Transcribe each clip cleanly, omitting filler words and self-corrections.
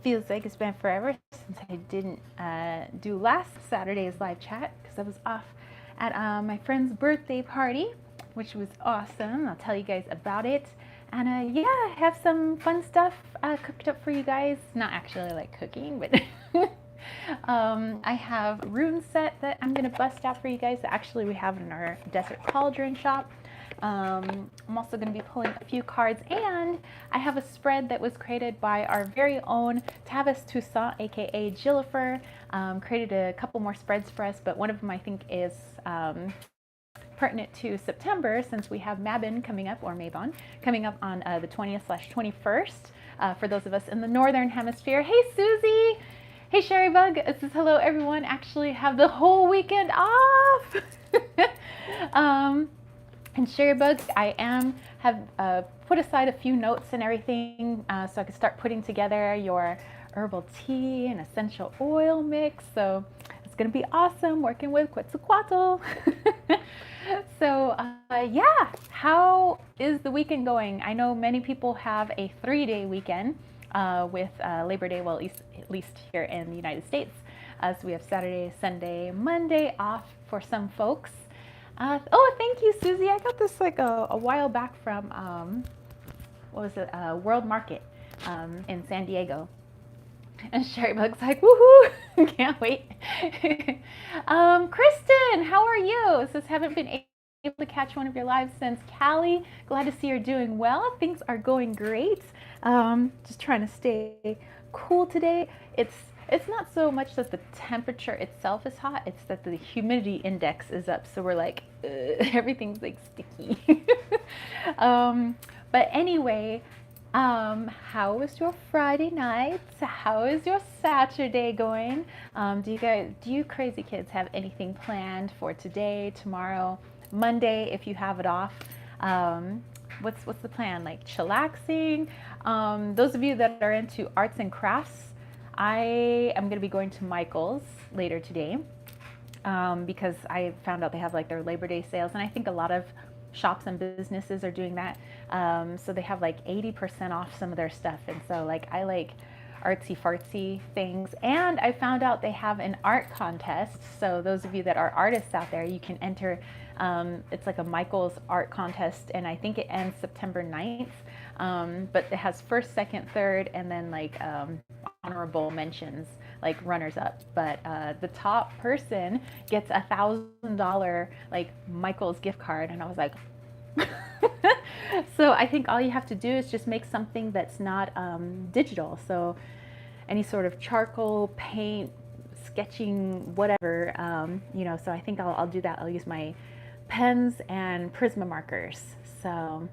Feels like it's been forever since I didn't do last Saturday's live chat because I was off at my friend's birthday party, which was awesome. I'll tell you guys about it. And yeah, I have some fun stuff cooked up for you guys. Not actually like cooking, but I have a rune set that I'm gonna bust out for you guys that actually we have in our Desert Cauldron shop. I'm also going to be pulling a few cards, and I have a spread that was created by our very own Tavish Toussaint, aka Jillifer. Created a couple more spreads for us, but one of them I think is pertinent to September since we have Mabin coming up, or Mabon, coming up on the 20th/21st for those of us in the Northern Hemisphere. Hey, Susie! Hey, Sherry Bug! It says hello, everyone. Actually have the whole weekend off! And Sherry Bugs, I have put aside a few notes and everything so I could start putting together your herbal tea and essential oil mix. So it's going to be awesome working with Quetzalcoatl. So yeah, how is the weekend going? I know many people have a 3-day weekend with Labor Day, well, at least here in the United States. So we have Saturday, Sunday, Monday off for some folks. Oh, thank you, Susie. I got this like a while back from, what was it, World Market in San Diego. And Sherry Bug's like, woohoo, can't wait. Kristen, how are you? It says, haven't been able to catch one of your lives since Cali. Glad to see you're doing well. Things are going great. Just trying to stay cool today. It's not so much that the temperature itself is hot, it's that the humidity index is up. So we're like, everything's like sticky. But anyway, how was your Friday night? How is your Saturday going? Do you crazy kids have anything planned for today, tomorrow, Monday, if you have it off? What's the plan? Like chillaxing? Those of you that are into arts and crafts, I am going to be going to Michael's later today because I found out they have like their Labor Day sales, and I think a lot of shops and businesses are doing that. So they have like 80% off some of their stuff, and so like I like artsy fartsy things, and I found out they have an art contest. So those of you that are artists out there, you can enter. It's like a Michael's art contest, and I think it ends September 9th. But it has first, second, third, and then like honorable mentions, like runners up. But the top person gets $1,000 like Michael's gift card, and I was like, so I think all you have to do is just make something that's not digital. So any sort of charcoal, paint, sketching, whatever, so I think I'll do that. I'll use my pens and Prisma markers. So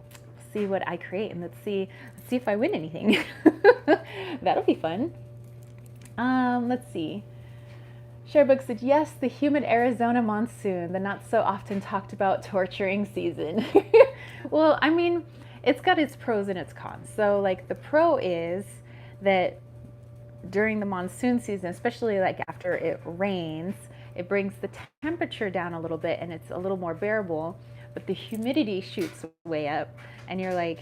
see what I create, and let's see if I win anything. That'll be fun. Let's see. Sharebook said, yes, the humid Arizona monsoon, the not so often talked about torturing season. Well, I mean, it's got its pros and its cons. So like the pro is that during the monsoon season, especially like after it rains, it brings the temperature down a little bit and it's a little more bearable, but the humidity shoots way up, and you're like,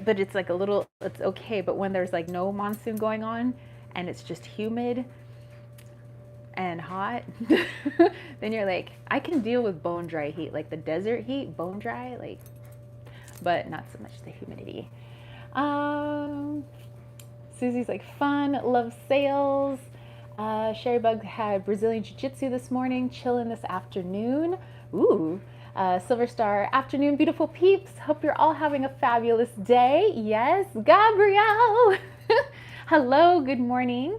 but it's like it's okay. But when there's like no monsoon going on and it's just humid and hot, then you're like, I can deal with bone dry heat, like the desert heat, bone dry, like, but not so much the humidity. Susie's like, fun, love sales. Sherry Bug had Brazilian Jiu-Jitsu this morning, chilling this afternoon. Ooh. Silver Star, afternoon, beautiful peeps. Hope you're all having a fabulous day. Yes, Gabrielle. Hello, good morning.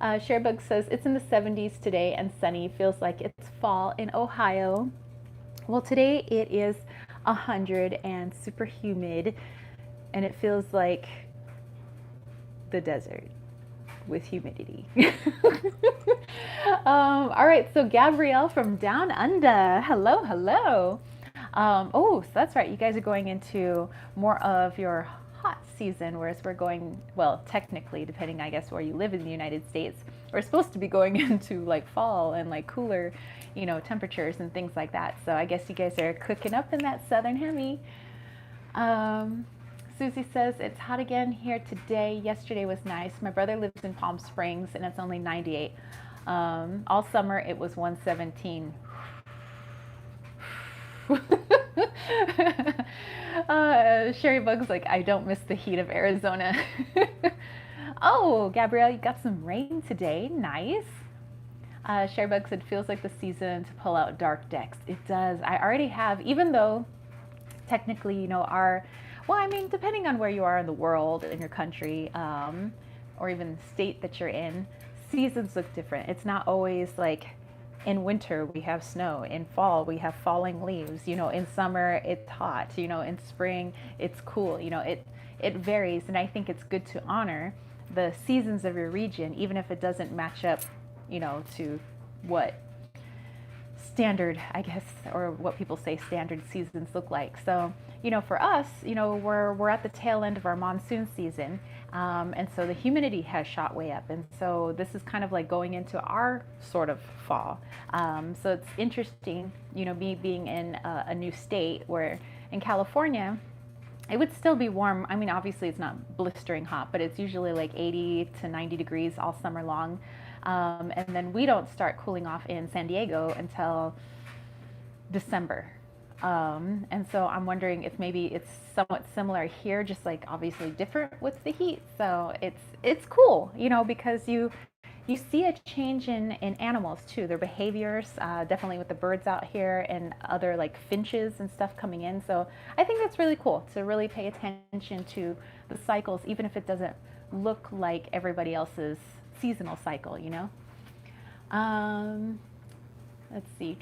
Sharebug says, it's in the 70s today and sunny. Feels like it's fall in Ohio. Well, today it is 100 and super humid, and it feels like the desert with humidity. All right, so Gabrielle from Down Under. Hello, hello. Oh, so that's right. You guys are going into more of your hot season, whereas we're going, well, technically, depending, I guess, where you live in the United States, we're supposed to be going into like fall and like cooler, temperatures and things like that. So I guess you guys are cooking up in that southern hemi. Susie says, it's hot again here today. Yesterday was nice. My brother lives in Palm Springs and it's only 98. All summer it was 117. Sherry Bug's like, I don't miss the heat of Arizona. Oh, Gabrielle, you got some rain today. Nice. Sherry Bug said, feels like the season to pull out dark decks. It does. I already have, even though technically, you know, well, I mean, depending on where you are in the world, in your country, or even state that you're in, seasons look different. It's not always like in winter we have snow, in fall we have falling leaves, you know, in summer it's hot, you know, in spring it's cool, you know, it varies. And I think it's good to honor the seasons of your region, even if it doesn't match up, you know, to what standard, I guess, or what people say standard seasons look like. So, you know, for us, you know, we're at the tail end of our monsoon season, and so the humidity has shot way up, and so this is kind of like going into our sort of fall. So it's interesting, you know, me being in a new state where in California, it would still be warm. I mean, obviously it's not blistering hot, but it's usually like 80 to 90 degrees all summer long. And then we don't start cooling off in San Diego until December. And so I'm wondering if maybe it's somewhat similar here, just like obviously different with the heat. So it's cool, you know, because you see a change in animals too, their behaviors, definitely with the birds out here and other like finches and stuff coming in. So I think that's really cool to really pay attention to the cycles, even if it doesn't look like everybody else's seasonal cycle, you know. Let's see.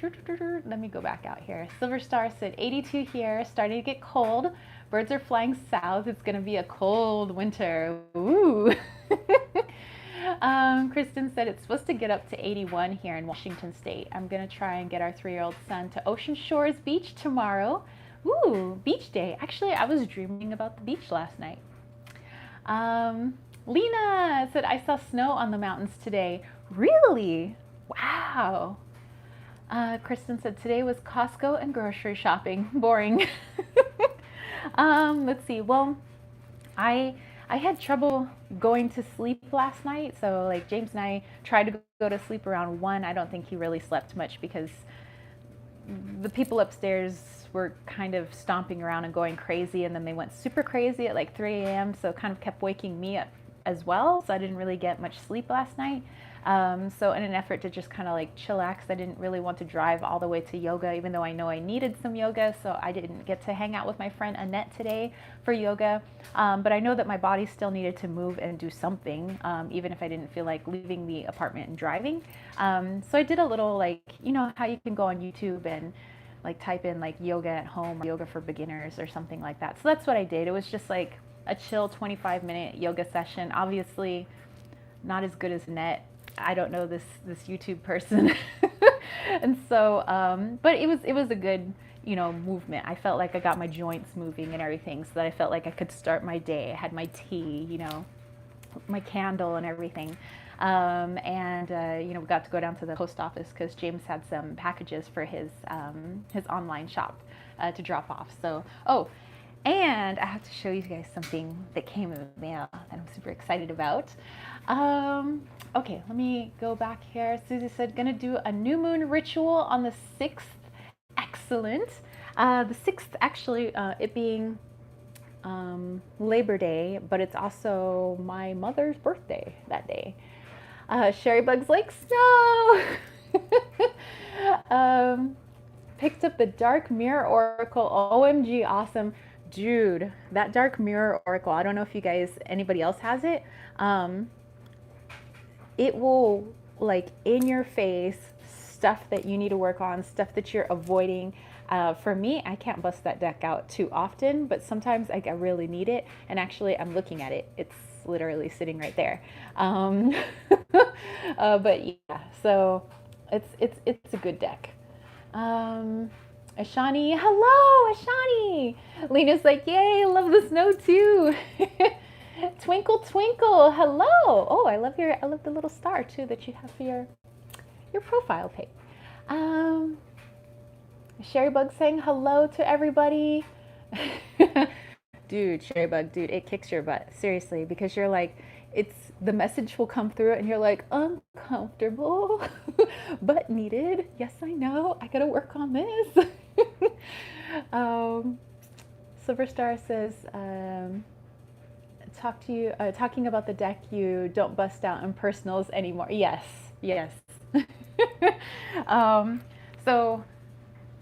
Let me go back out here. Silver Star said 82 here, starting to get cold. Birds are flying south. It's going to be a cold winter. Ooh. Kristen said it's supposed to get up to 81 here in Washington State. I'm going to try and get our 3-year-old son to Ocean Shores Beach tomorrow. Ooh, beach day. Actually, I was dreaming about the beach last night. Lena said, I saw snow on the mountains today. Really? Wow. Kristen said, today was Costco and grocery shopping. Boring. Let's see. Well, I had trouble going to sleep last night. So like James and I tried to go to sleep around 1. I don't think he really slept much because the people upstairs were kind of stomping around and going crazy. And then they went super crazy at like 3 a.m. So it kind of kept waking me up as well. So I didn't really get much sleep last night. So in an effort to just kind of like chillax, I didn't really want to drive all the way to yoga, even though I know I needed some yoga. So I didn't get to hang out with my friend Annette today for yoga. But I know that my body still needed to move and do something, even if I didn't feel like leaving the apartment and driving. So I did a little like, you know, how you can go on YouTube and like type in like yoga at home or yoga for beginners or something like that. So that's what I did. It was just like a chill 25-minute yoga session. Obviously not as good as Annette. I don't know this YouTube person. And so, but it was a good, you know, movement. I felt like I got my joints moving and everything so that I felt like I could start my day. I had my tea, you know, my candle and everything. You know, we got to go down to the post office because James had some packages for his online shop to drop off. So, oh, and I have to show you guys something that came in the mail that I'm super excited about. Okay, let me go back here. Susie said, gonna do a new moon ritual on the 6th. Excellent. The 6th, actually, it being Labor Day, but it's also my mother's birthday that day. Sherry Bug's like, snow! Picked up the Dark Mirror Oracle. OMG, awesome. Dude, that Dark Mirror Oracle, I don't know if you guys, anybody else has it. It will, like, in your face, stuff that you need to work on, stuff that you're avoiding. For me, I can't bust that deck out too often, but sometimes I really need it. And actually, I'm looking at it. It's literally sitting right there. But yeah, so it's a good deck. Ashani, hello, Ashani. Lena's like, yay, love the snow too. Twinkle, twinkle, hello. Oh, I love the little star too that you have for your profile pic. Sherry Bug saying hello to everybody. Dude, Cherry Bug, dude, it kicks your butt. Seriously, because you're like, it's the message will come through and you're like, uncomfortable, but needed. Yes, I know. I gotta work on this. um, Silverstar says, talking about the deck you don't bust out in personals anymore. Yes, yes. um, so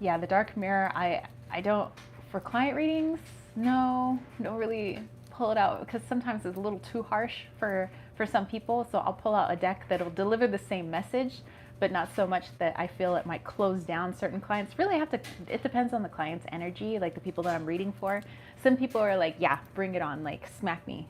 yeah, the dark mirror, I don't, for client readings, no, don't really pull it out because sometimes it's a little too harsh for some people. So I'll pull out a deck that'll deliver the same message, but not so much that I feel it might close down certain clients. Really have to, it depends on the client's energy, like the people that I'm reading for. Some people are like, yeah, bring it on, like smack me.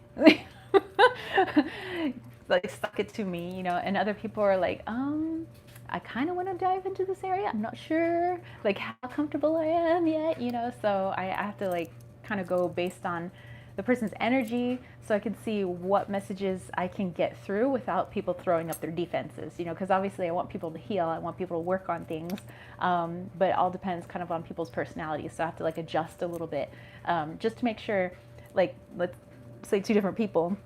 Like suck it to me, you know, and other people are like, I kind of want to dive into this area. I'm not sure like how comfortable I am yet, you know, so I have to like kind of go based on the person's energy so I can see what messages I can get through without people throwing up their defenses, you know, because obviously I want people to heal, I want people to work on things, but it all depends kind of on people's personalities. So I have to like adjust a little bit just to make sure, like, let's say two different people,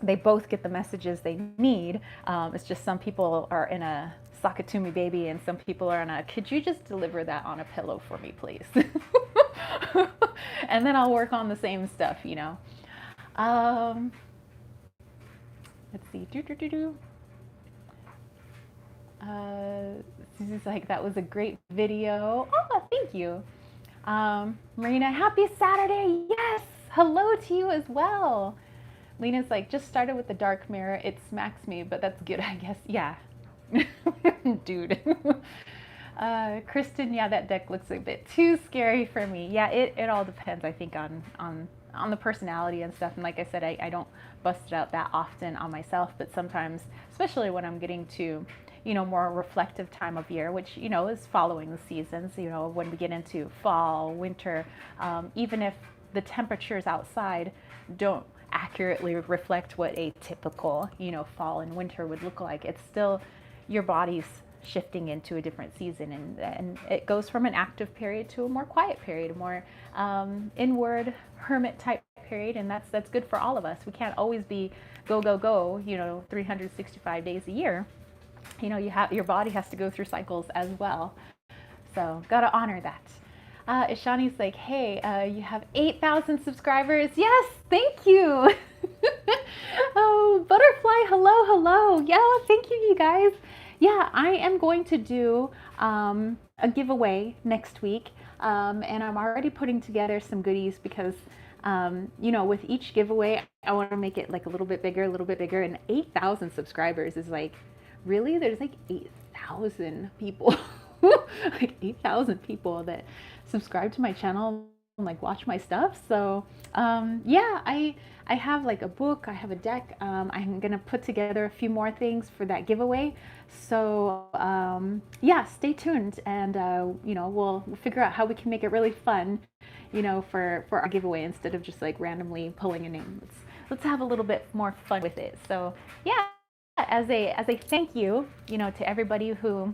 they both get the messages they need. It's just some people are in a sock it to me baby and some people are in a could you just deliver that on a pillow for me please. And then I'll work on the same stuff, you know. Let's see. Susie's like, that was a great video. Oh, thank you. Marina, happy Saturday. Yes, hello to you as well. Lena's like, just started with the dark mirror. It smacks me, but that's good, I guess. Yeah. Dude. Kristen, yeah, that deck looks a bit too scary for me. Yeah, it all depends, I think, on the personality and stuff. And like I said, I don't bust it out that often on myself, but sometimes, especially when I'm getting to, you know, more reflective time of year, which, you know, is following the seasons, you know, when we get into fall, winter, even if the temperatures outside don't accurately reflect what a typical, you know, fall and winter would look like, it's still your body's shifting into a different season, and it goes from an active period to a more quiet period, a more inward hermit type period, and that's good for all of us. We can't always be go go go, you know, 365 days a year. You know, your body has to go through cycles as well, so gotta honor that. Ishani's like, hey, you have 8,000 subscribers. Yes, thank you. Oh, Butterfly, hello. Yeah, thank you, you guys. Yeah, I am going to do a giveaway next week, and I'm already putting together some goodies because, you know, with each giveaway, I want to make it like a little bit bigger, and 8,000 subscribers is like, really? There's like 8,000 people, like 8,000 people that subscribe to my channel and like watch my stuff. So yeah, I have like a book, I have a deck. I'm gonna put together a few more things for that giveaway. So yeah, stay tuned, and you know, we'll figure out how we can make it really fun, you know, for our giveaway instead of just like randomly pulling a name. Let's have a little bit more fun with it. So yeah, as a thank you, you know, to everybody who,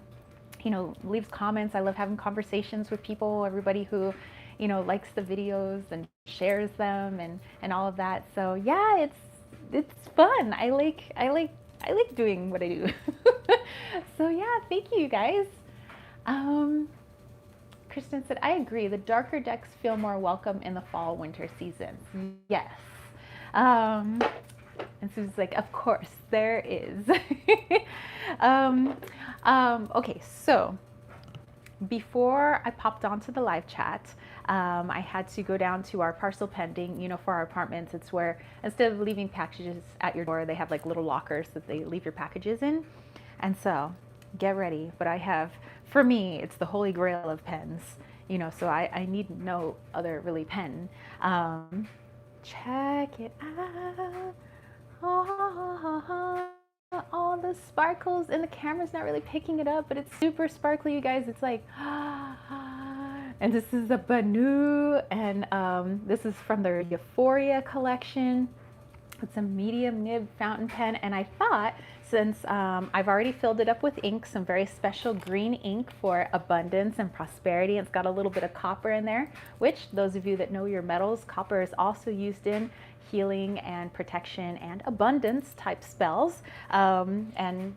you know, leaves comments. I love having conversations with people, everybody who, you know, likes the videos and shares them and all of that. So yeah, it's fun. I like doing what I do. So yeah, thank you guys. Kristen said, I agree. The darker decks feel more welcome in the fall winter season. Yes. And Sue's like, of course, there is. Okay, so before I popped onto the live chat, I had to go down to our parcel pending, you know, for our apartments. It's where instead of leaving packages at your door, they have like little lockers that they leave your packages in. And so get ready. But I have, for me, it's the holy grail of pens, you know, so I need no other really pen. Check it out. All the sparkles, and the camera's not really picking it up, but it's super sparkly, you guys. It's like, and this is a Banu, and this is from their Euphoria collection. It's a medium nib fountain pen, and I thought, since I've already filled it up with ink, some very special green ink for abundance and prosperity. It's got a little bit of copper in there, which those of you that know your metals, copper is also used in healing and protection and abundance type spells. And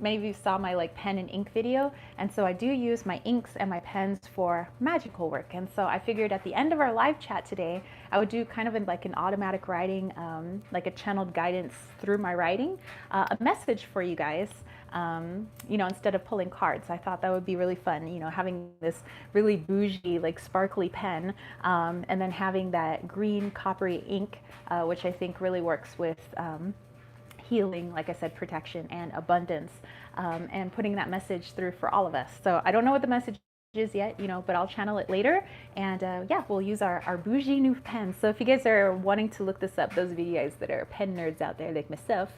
many of you saw my like pen and ink video, and so I do use my inks and my pens for magical work. And so I figured at the end of our live chat today, I would do kind of like an automatic writing, like a channeled guidance through my writing, a message for you guys. You know, instead of pulling cards, I thought that would be really fun. You know, having this really bougie, like sparkly pen, and then having that green coppery ink, which I think really works with healing, like I said, protection and abundance, and putting that message through for all of us. So I don't know what the message is yet, you know, but I'll channel it later. And yeah, we'll use our bougie new pen. So if you guys are wanting to look this up, those of you guys that are pen nerds out there like myself,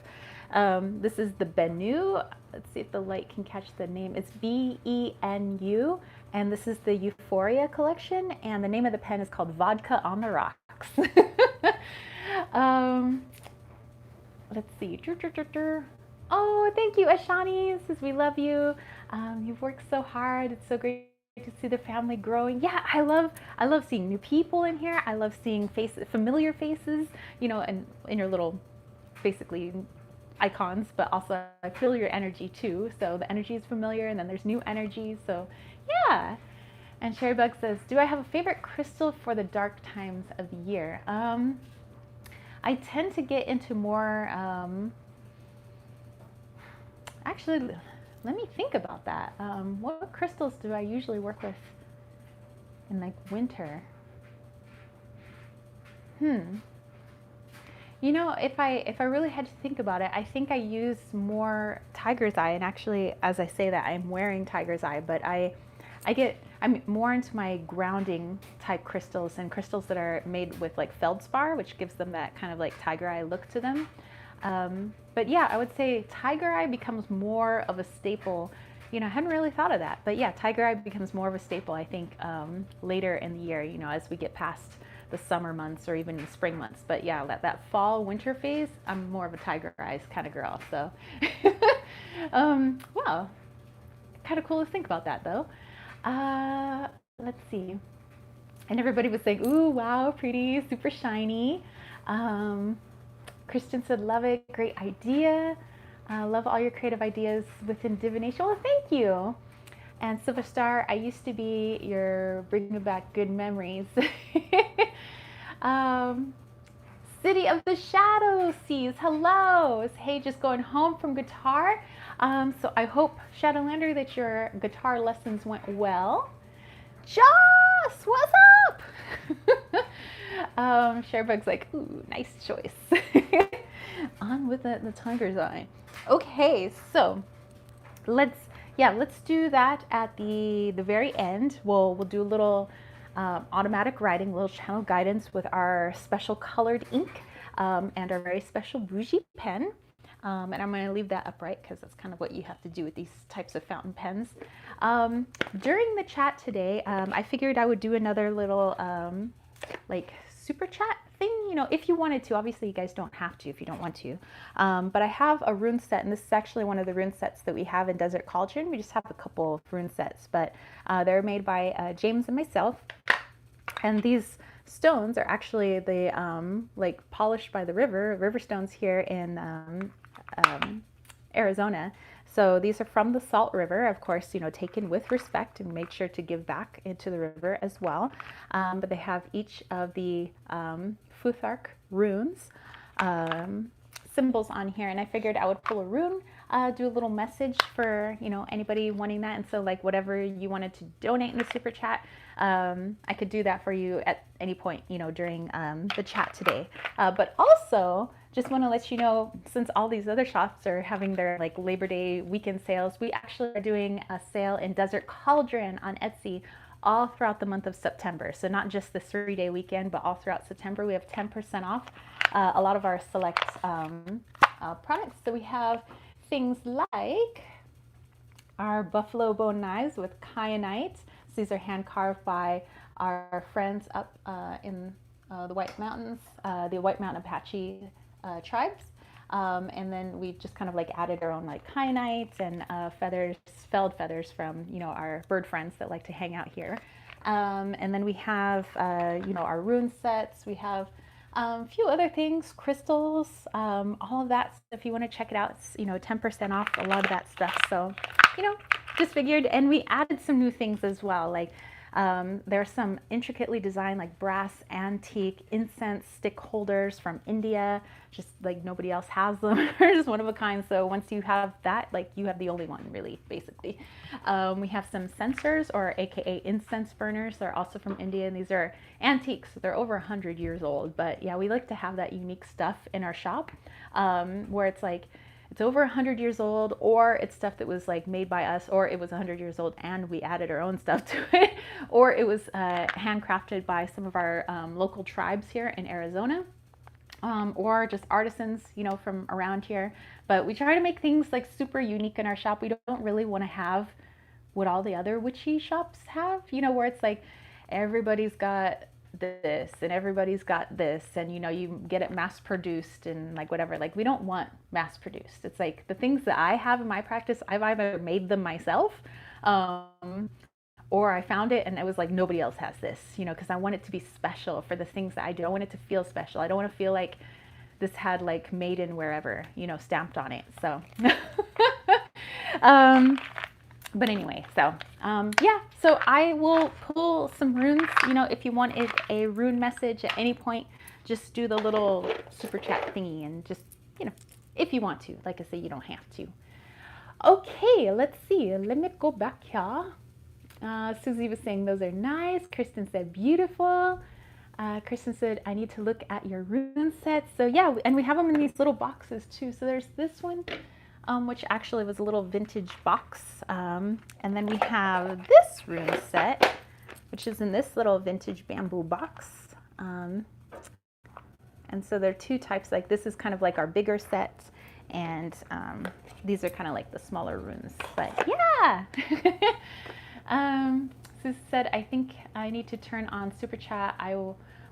this is the Benu. Let's see if the light can catch the name. It's Benu, and this is the Euphoria collection, and the name of the pen is called Vodka on the Rocks. Let's see. Oh, thank you, Ashani. Says we love you. You've worked so hard. It's so great to see the family growing. Yeah, I love seeing new people in here. I love seeing faces, familiar faces, you know, and in your little, basically, icons. But also, I feel your energy too. So the energy is familiar, and then there's new energy. So yeah. And Sherrybug says, "Do I have a favorite crystal for the dark times of the year?" I tend to get into more, actually, let me think about that. What crystals do I usually work with in like winter? You know, if I really had to think about it, I think I use more tiger's eye. And actually, as I say that, I'm wearing tiger's eye, but I'm more into my grounding type crystals and crystals that are made with like feldspar, which gives them that kind of like tiger eye look to them. But yeah, I would say tiger eye becomes more of a staple. You know, I hadn't really thought of that, but yeah, tiger eye becomes more of a staple, I think, later in the year, you know, as we get past the summer months or even the spring months. But yeah, that fall winter phase, I'm more of a tiger eyes kind of girl. So, wow, kind of cool to think about that though. Let's see. And everybody was saying, ooh, wow, pretty, super shiny. Kristen said, love it, great idea. Love all your creative ideas within divination. Well, thank you. And Silver Star, I used to be your bringing back good memories. City of the Shadow sees, hello. Hey, just going home from guitar. So I hope, Shadowlander, that your guitar lessons went well. Joss, what's up? Sharebug's like, ooh, nice choice. On with the tiger's eye. Okay, so let's do that at the very end. We'll do a little automatic writing, a little channel guidance with our special colored ink and our very special bougie pen. And I'm going to leave that upright because that's kind of what you have to do with these types of fountain pens. During the chat today, I figured I would do another little like super chat thing, you know, if you wanted to. Obviously, you guys don't have to if you don't want to. But I have a rune set, and this is actually one of the rune sets that we have in Desert Cauldron. We just have a couple of rune sets, but they're made by James and myself. And these stones are actually the like polished by the river stones here in Arizona. So these are from the Salt River, of course, you know, taken with respect and make sure to give back into the river as well. But they have each of the Futhark runes symbols on here, and I figured I would pull a rune, do a little message for, you know, anybody wanting that. And so like whatever you wanted to donate in the super chat, I could do that for you at any point, you know, during the chat today. But also just want to let you know, since all these other shops are having their like Labor Day weekend sales, we actually are doing a sale in Desert Cauldron on Etsy all throughout the month of September. So not just this 3-day weekend, but all throughout September. We have 10% off a lot of our select products. So we have things like our buffalo bone knives with kyanite. So these are hand carved by our friends up in the White Mountains, the White Mountain Apache tribes. And then we just kind of like added our own like kyanites and feathers, felled feathers from, you know, our bird friends that like to hang out here. And then we have, you know, our rune sets. We have a few other things, crystals, all of that. If you want to check it out, it's, you know, 10% off a lot of that stuff. So, you know, just figured, and we added some new things as well. Like there's some intricately designed like brass antique incense stick holders from India. Just like nobody else has them. They're just one of a kind. So once you have that, like you have the only one really, basically. We have some censers, or AKA incense burners. They're also from India, and these are antiques. So they're over 100 years old. But yeah, we like to have that unique stuff in our shop, where it's like, it's over 100 years old, or it's stuff that was like made by us, or it was 100 years old and we added our own stuff to it, or it was handcrafted by some of our local tribes here in Arizona, or just artisans, you know, from around here. But we try to make things like super unique in our shop. We don't really want to have what all the other witchy shops have, you know, where it's like everybody's got this and everybody's got this, and you know, you get it mass produced and like whatever. Like we don't want mass produced. It's like the things that I have in my practice, I've either made them myself, or I found it and it was like nobody else has this, you know, because I want it to be special for the things that I do. I want it to feel special. I don't want to feel like this had like made in wherever, you know, stamped on it. So but anyway, so yeah, so I will pull some runes. You know, if you wanted a rune message at any point, just do the little super chat thingy and just, you know, if you want to. Like I say, you don't have to. Okay, let's see. Let me go back here. Susie was saying those are nice. Kristen said beautiful. Kristen said, I need to look at your rune sets. So yeah, and we have them in these little boxes too. So there's this one, which actually was a little vintage box. And then we have this rune set, which is in this little vintage bamboo box. And so there are two types. Like this is kind of like our bigger set, and these are kind of like the smaller runes. But yeah. Sus said, I think I need to turn on super chat.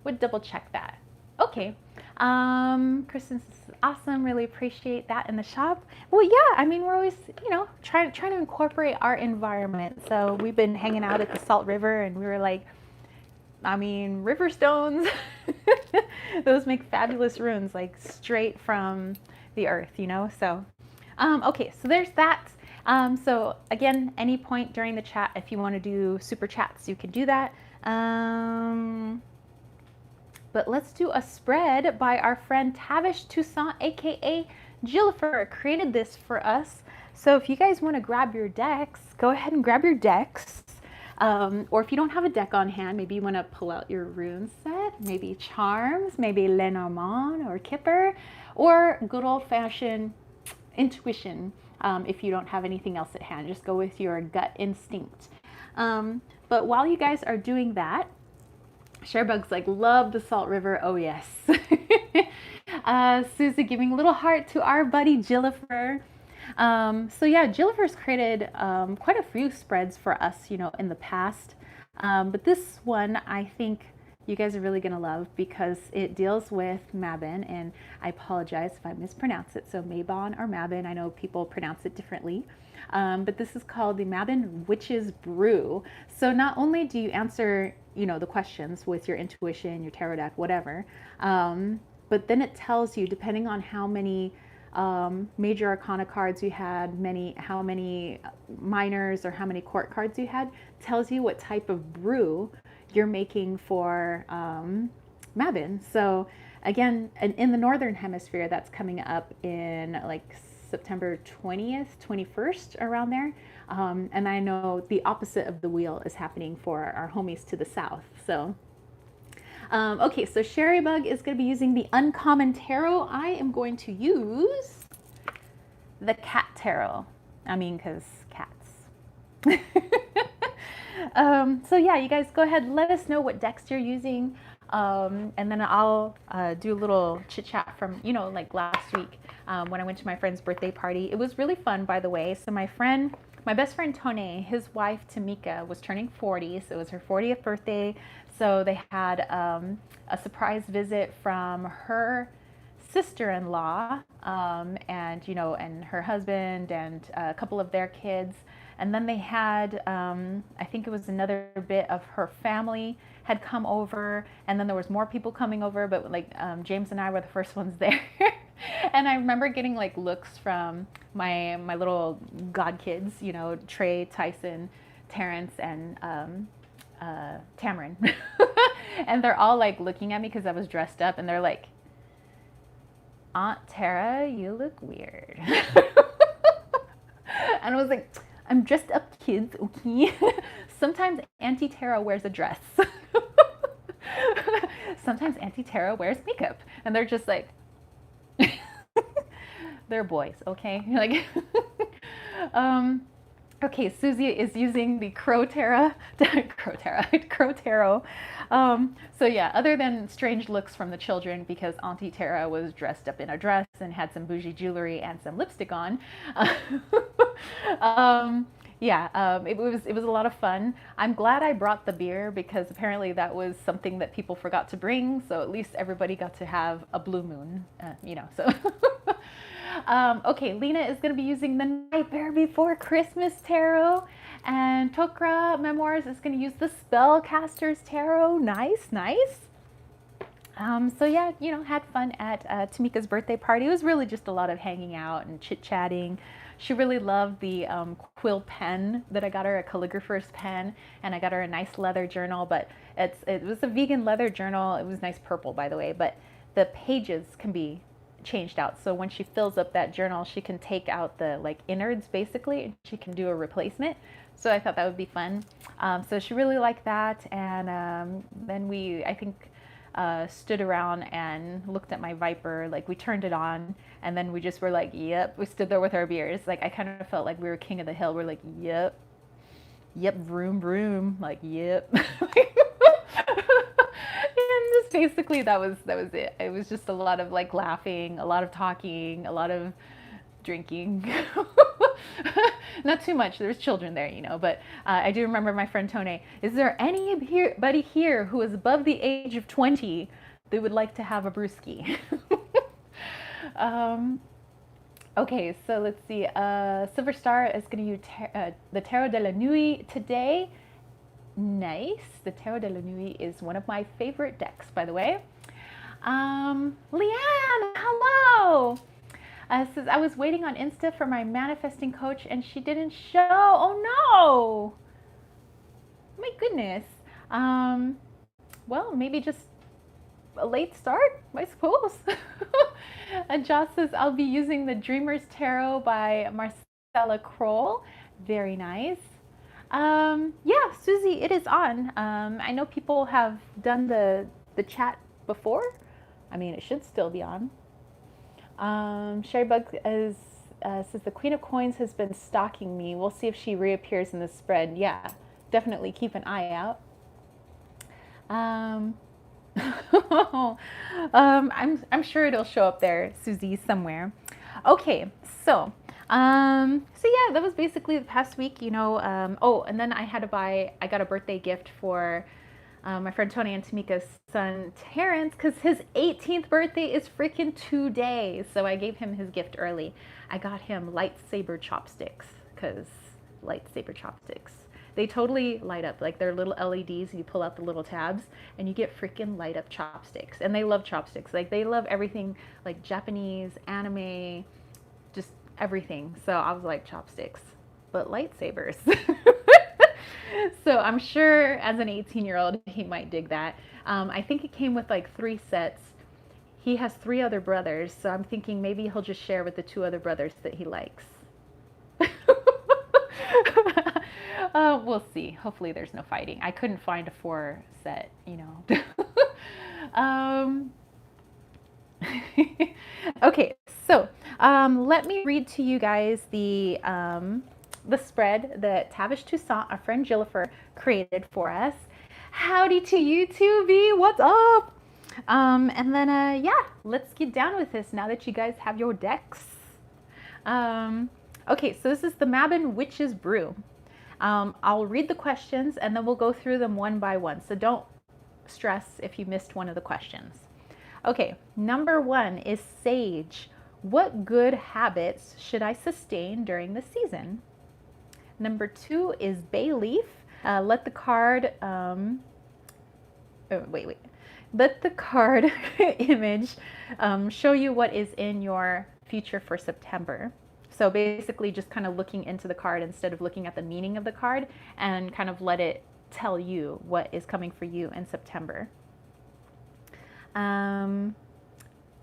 Would double check that. Okay. Kristen says, awesome. Really appreciate that in the shop. Well, yeah, I mean, we're always, you know, trying to incorporate our environment. So we've been hanging out at the Salt River, and we were like, I mean, river stones, those make fabulous runes, like straight from the earth, you know? So, okay, so there's that. So again, any point during the chat, if you want to do super chats, you can do that. But let's do a spread by our friend Tavish Toussaint, aka Jillifer, created this for us. So if you guys want to grab your decks, go ahead and grab your decks. Or if you don't have a deck on hand, maybe you want to pull out your rune set, maybe charms, maybe Lenormand or Kipper, or good old-fashioned intuition. If you don't have anything else at hand, just go with your gut instinct. But while you guys are doing that, Sharebug's like, love the Salt River. Oh, yes. Susie giving a little heart to our buddy Jillifer. So yeah, Jillifer's created quite a few spreads for us, you know, in the past. But this one, I think you guys are really going to love because it deals with Mabin, and I apologize if I mispronounce it. So Mabin or Mabin, I know people pronounce it differently. But this is called the Mabin Witch's Brew. So not only do you answer, you know, the questions with your intuition, your tarot deck, whatever, but then it tells you, depending on how many major arcana cards you had, how many minors or how many court cards you had, tells you what type of brew you're making for Mabin. So again, in the northern hemisphere, that's coming up in like September 20th, 21st, around there. And I know the opposite of the wheel is happening for our homies to the south. So okay, so Sherrybug is going to be using the Uncommon Tarot. I am going to use the Cat Tarot. I mean, because cats. So yeah, you guys go ahead, let us know what decks you're using. And then I'll do a little chit chat from, you know, like last week when I went to my friend's birthday party. It was really fun, by the way. So my best friend Tone, his wife Tamika, was turning 40, so it was her 40th birthday. So they had a surprise visit from her sister-in-law, and and her husband and a couple of their kids. And then they had, I think it was another bit of her family had come over, and then there was more people coming over, but like James and I were the first ones there. And I remember getting like looks from my little god kids, Trey, Tyson, Terrence, and Tamarin. And they're all like looking at me because I was dressed up, and they're like, "Aunt Tara, you look weird." And I was like, "I'm dressed up, kids, okay?" Sometimes Auntie Tara wears a dress. Sometimes Auntie Tara wears makeup, and they're just like, they're boys, okay? Like, okay, Susie is using the Crow Tarot. So yeah, other than strange looks from the children because Auntie Tara was dressed up in a dress and had some bougie jewelry and some lipstick on. It was a lot of fun. I'm glad I brought the beer because apparently that was something that people forgot to bring. So at least everybody got to have a blue moon, so. Okay, Lena is going to be using the Nightmare Before Christmas Tarot, and Tokra Memoirs is going to use the Spellcaster's Tarot. Nice. So yeah, had fun at Tamika's birthday party. It was really just a lot of hanging out and chit-chatting. She really loved the quill pen that I got her, a calligrapher's pen, and I got her a nice leather journal, but it was a vegan leather journal. It was nice purple, by the way, but the pages can be changed out. So when she fills up that journal, she can take out the innards basically, and she can do a replacement. So I thought that would be fun. So she really liked that, and then we, I think, stood around and looked at my Viper. Like we turned it on, and then we just were like, yep. We stood there with our beers. Like I kind of felt like we were king of the hill. We're like, yep, vroom vroom, like yep. And just basically that was it. It was just a lot of laughing, a lot of talking, a lot of drinking. Not too much. There's children there, but I do remember my friend Tone. Is there anybody here who is above the age of 20 that would like to have a brewski? Okay, so let's see. Silver Star is going to use the Tarot de la Nuit today. Nice. The Tarot de la Nuit is one of my favorite decks, by the way. Leanne, hello. Says, I was waiting on Insta for my manifesting coach and she didn't show. Oh no. My goodness. Well, maybe just a late start, I suppose. And Joss says, I'll be using the Dreamer's Tarot by Marcella Kroll. Very nice. Yeah, Susie, it is on. I know people have done the chat before. I mean, it should still be on. Sherrybug says the Queen of Coins has been stalking me. We'll see if she reappears in the spread. Yeah, definitely keep an eye out. I'm sure it'll show up there, Susie, somewhere. Okay, so yeah, that was basically the past week, oh, and then I got a birthday gift for my friend Tony and Tamika's son Terrence, because his 18th birthday is freaking today. So I gave him his gift early. I got him lightsaber chopsticks, because lightsaber chopsticks, they totally light up. Like they're little LEDs, and you pull out the little tabs and you get freaking light up chopsticks. And they love chopsticks. Like they love everything like Japanese, anime, just everything. So I was like, chopsticks, but lightsabers. So I'm sure as an 18-year-old, he might dig that. I think it came with like 3 sets. He has 3 other brothers, so I'm thinking maybe he'll just share with the 2 other brothers that he likes. We'll see. Hopefully there's no fighting. I couldn't find a 4 set, Okay, so let me read to you guys the spread that Tavish Toussaint, our friend Jillifer, created for us. Howdy to you too, V. What's up? And then, yeah, let's get down with this now that you guys have your decks. Okay, so this is the Mabin Witch's Brew. I'll read the questions and then we'll go through them one by one. So don't stress if you missed one of the questions. Okay, number 1 is Sage. What good habits should I sustain during the season? Number 2 is Bay Leaf. Let the card, Let the card image show you what is in your future for September. So basically just kind of looking into the card instead of looking at the meaning of the card, and kind of let it tell you what is coming for you in September.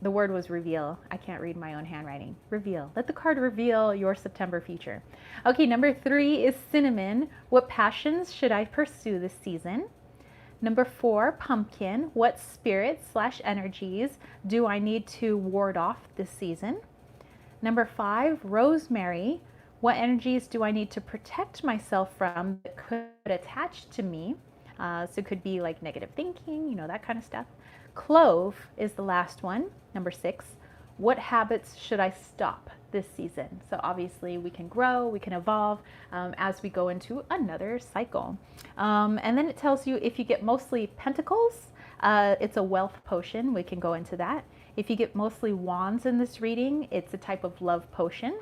The word was reveal. I can't read my own handwriting. Reveal. Let the card reveal your September future. Okay, number 3 is Cinnamon. What passions should I pursue this season? Number 4, Pumpkin. What spirits/energies do I need to ward off this season? Number 5, Rosemary. What energies do I need to protect myself from that could attach to me? So it could be like negative thinking, you know, that kind of stuff. Clove is the last one, number 6. What habits should I stop this season? So obviously we can grow, we can evolve as we go into another cycle. And then it tells you if you get mostly pentacles, it's a wealth potion. We can go into that. If you get mostly wands in this reading, it's a type of love potion.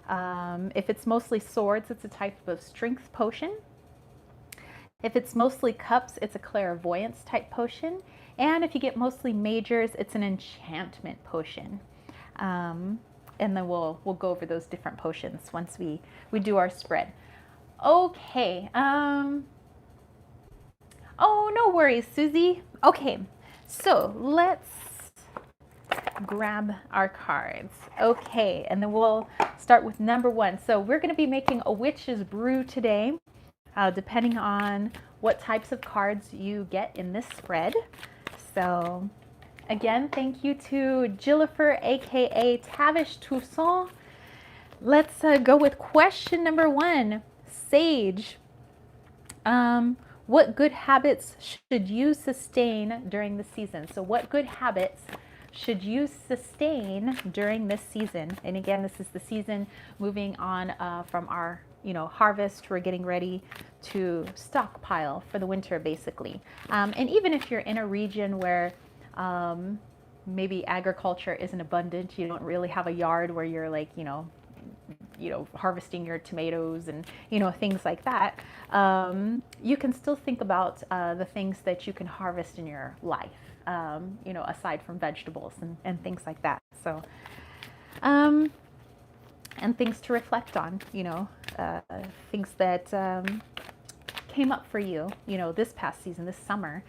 If it's mostly swords, it's a type of strength potion. If it's mostly cups, it's a clairvoyance type potion. And if you get mostly majors, it's an enchantment potion. And then we'll go over those different potions once we do our spread. Okay. Oh, no worries, Susie. Okay, so let's grab our cards. Okay, and then we'll start with number 1. So we're going to be making a witch's brew today, depending on what types of cards you get in this spread. So again, thank you to Jillifer, aka Tavish Toussaint. Let's go with question number 1. Sage. What good habits should you sustain during the season? So what good habits should you sustain during this season? And again, this is the season moving on from our harvest. We're getting ready to stockpile for the winter, basically. And even if you're in a region where maybe agriculture isn't abundant, you don't really have a yard where you're like, harvesting your tomatoes and, things like that, you can still think about the things that you can harvest in your life, aside from vegetables and things like that. So, and things to reflect on, things that came up for you, this past season, this summer,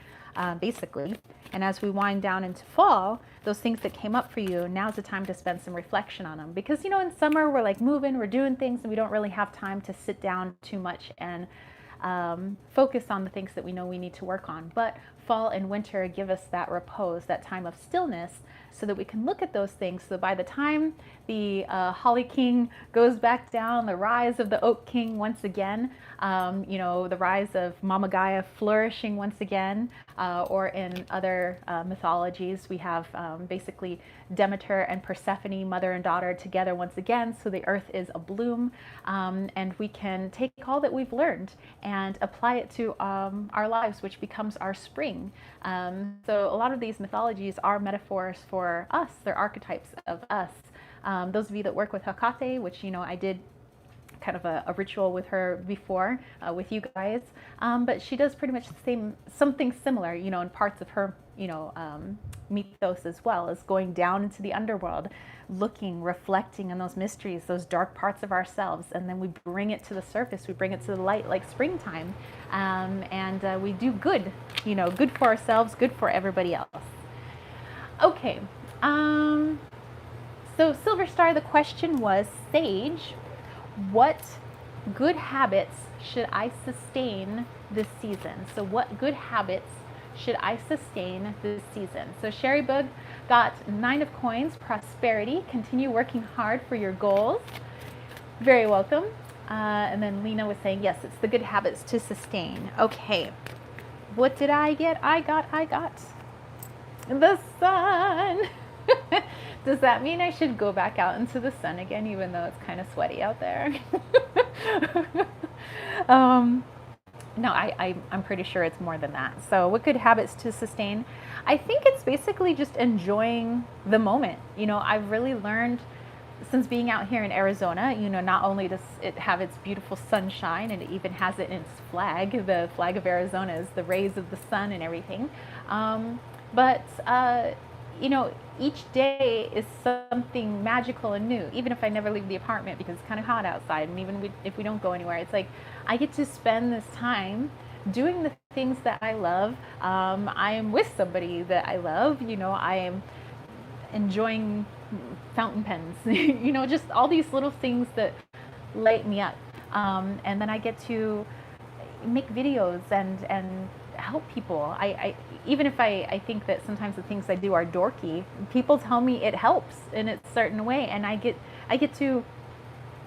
basically. And as we wind down into fall, those things that came up for you, now's the time to spend some reflection on them. Because, in summer, we're like moving, we're doing things, and we don't really have time to sit down too much and focus on the things that we know we need to work on. But fall and winter give us that repose, that time of stillness, so that we can look at those things. So by the time the Holly King goes back down, the rise of the Oak King once again, the rise of Mama Gaia flourishing once again, or in other mythologies, we have basically Demeter and Persephone, mother and daughter, together once again. So the earth is abloom, and we can take all that we've learned and apply it to our lives, which becomes our spring. So a lot of these mythologies are metaphors for us. They're archetypes of us. Those of you that work with Hecate, which I did kind of a ritual with her before, with you guys, but she does pretty much something similar, in parts of her, mythos, as well as going down into the underworld, looking, reflecting on those mysteries, those dark parts of ourselves, and then we bring it to the surface, we bring it to the light like springtime, and we do good, good for ourselves, good for everybody else. Okay, so Silver Star, the question was, Sage, what good habits should I sustain this season? So what good habits should I sustain this season? So Sherry Bug got 9 of coins, prosperity, continue working hard for your goals. Very welcome. And then Lena was saying, yes, it's the good habits to sustain. Okay, what did I get? I got the sun. Does that mean I should go back out into the sun again, even though it's kind of sweaty out there? No, I'm pretty sure it's more than that. So what good habits to sustain? I think it's basically just enjoying the moment. You know, I've really learned since being out here in Arizona, you know, not only does it have its beautiful sunshine, and it even has it in its flag. The flag of Arizona is the rays of the sun and everything. But you know, each day is something magical and new, even if I never leave the apartment because it's kind of hot outside. And even if we don't go anywhere, it's like I get to spend this time doing the things that I love. I am with somebody that I love. You know, I am enjoying fountain pens, you know, just all these little things that light me up. And then I get to make videos and help people. I even if I think that sometimes the things I do are dorky, people tell me it helps in a certain way, and I get to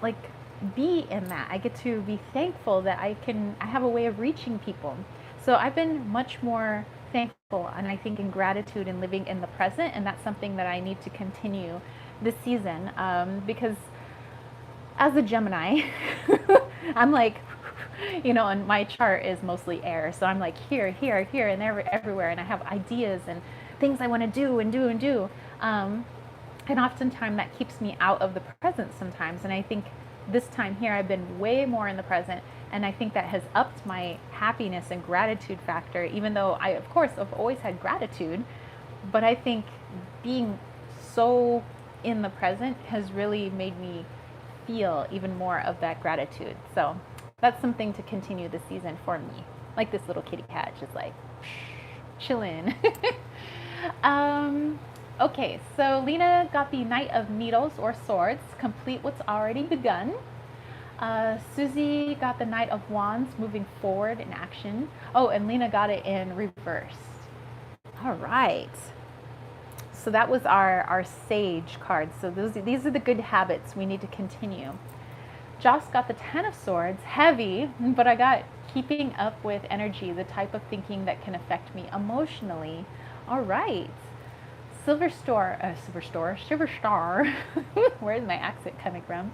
like be in that. I get to be thankful that I have a way of reaching people. So I've been much more thankful, and I think in gratitude and living in the present, and that's something that I need to continue this season, because as a Gemini, I'm like, you know, and my chart is mostly air, so I'm like here, here, here, and everywhere, and I have ideas and things I want to do and do and do, and oftentimes that keeps me out of the present sometimes. And I think this time here I've been way more in the present, and I think that has upped my happiness and gratitude factor, even though I, of course, have always had gratitude. But I think being so in the present has really made me feel even more of that gratitude. So that's something to continue this season for me. Like this little kitty cat just like chilling. Okay, so Lena got the Knight of Needles or Swords, complete what's already begun. Susie got the Knight of Wands, moving forward in action. Oh, and Lena got it in reverse. All right. So that was our Sage card. So these are the good habits we need to continue. Joss got the Ten of Swords, heavy, but I got keeping up with energy, the type of thinking that can affect me emotionally. All right. Silver Star, where's my accent coming from?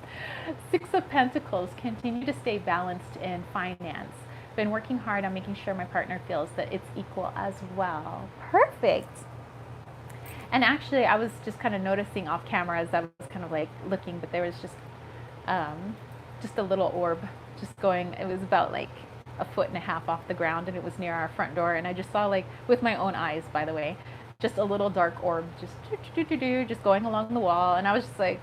Six of Pentacles, continue to stay balanced in finance. Been working hard on making sure my partner feels that it's equal as well. Perfect. And actually, I was just kind of noticing off camera as I was kind of like looking, but there was just a little orb just going. It was about like 1.5 feet off the ground, and it was near our front door. And I just saw, like, with my own eyes, by the way, just a little dark orb just going along the wall. And I was just like,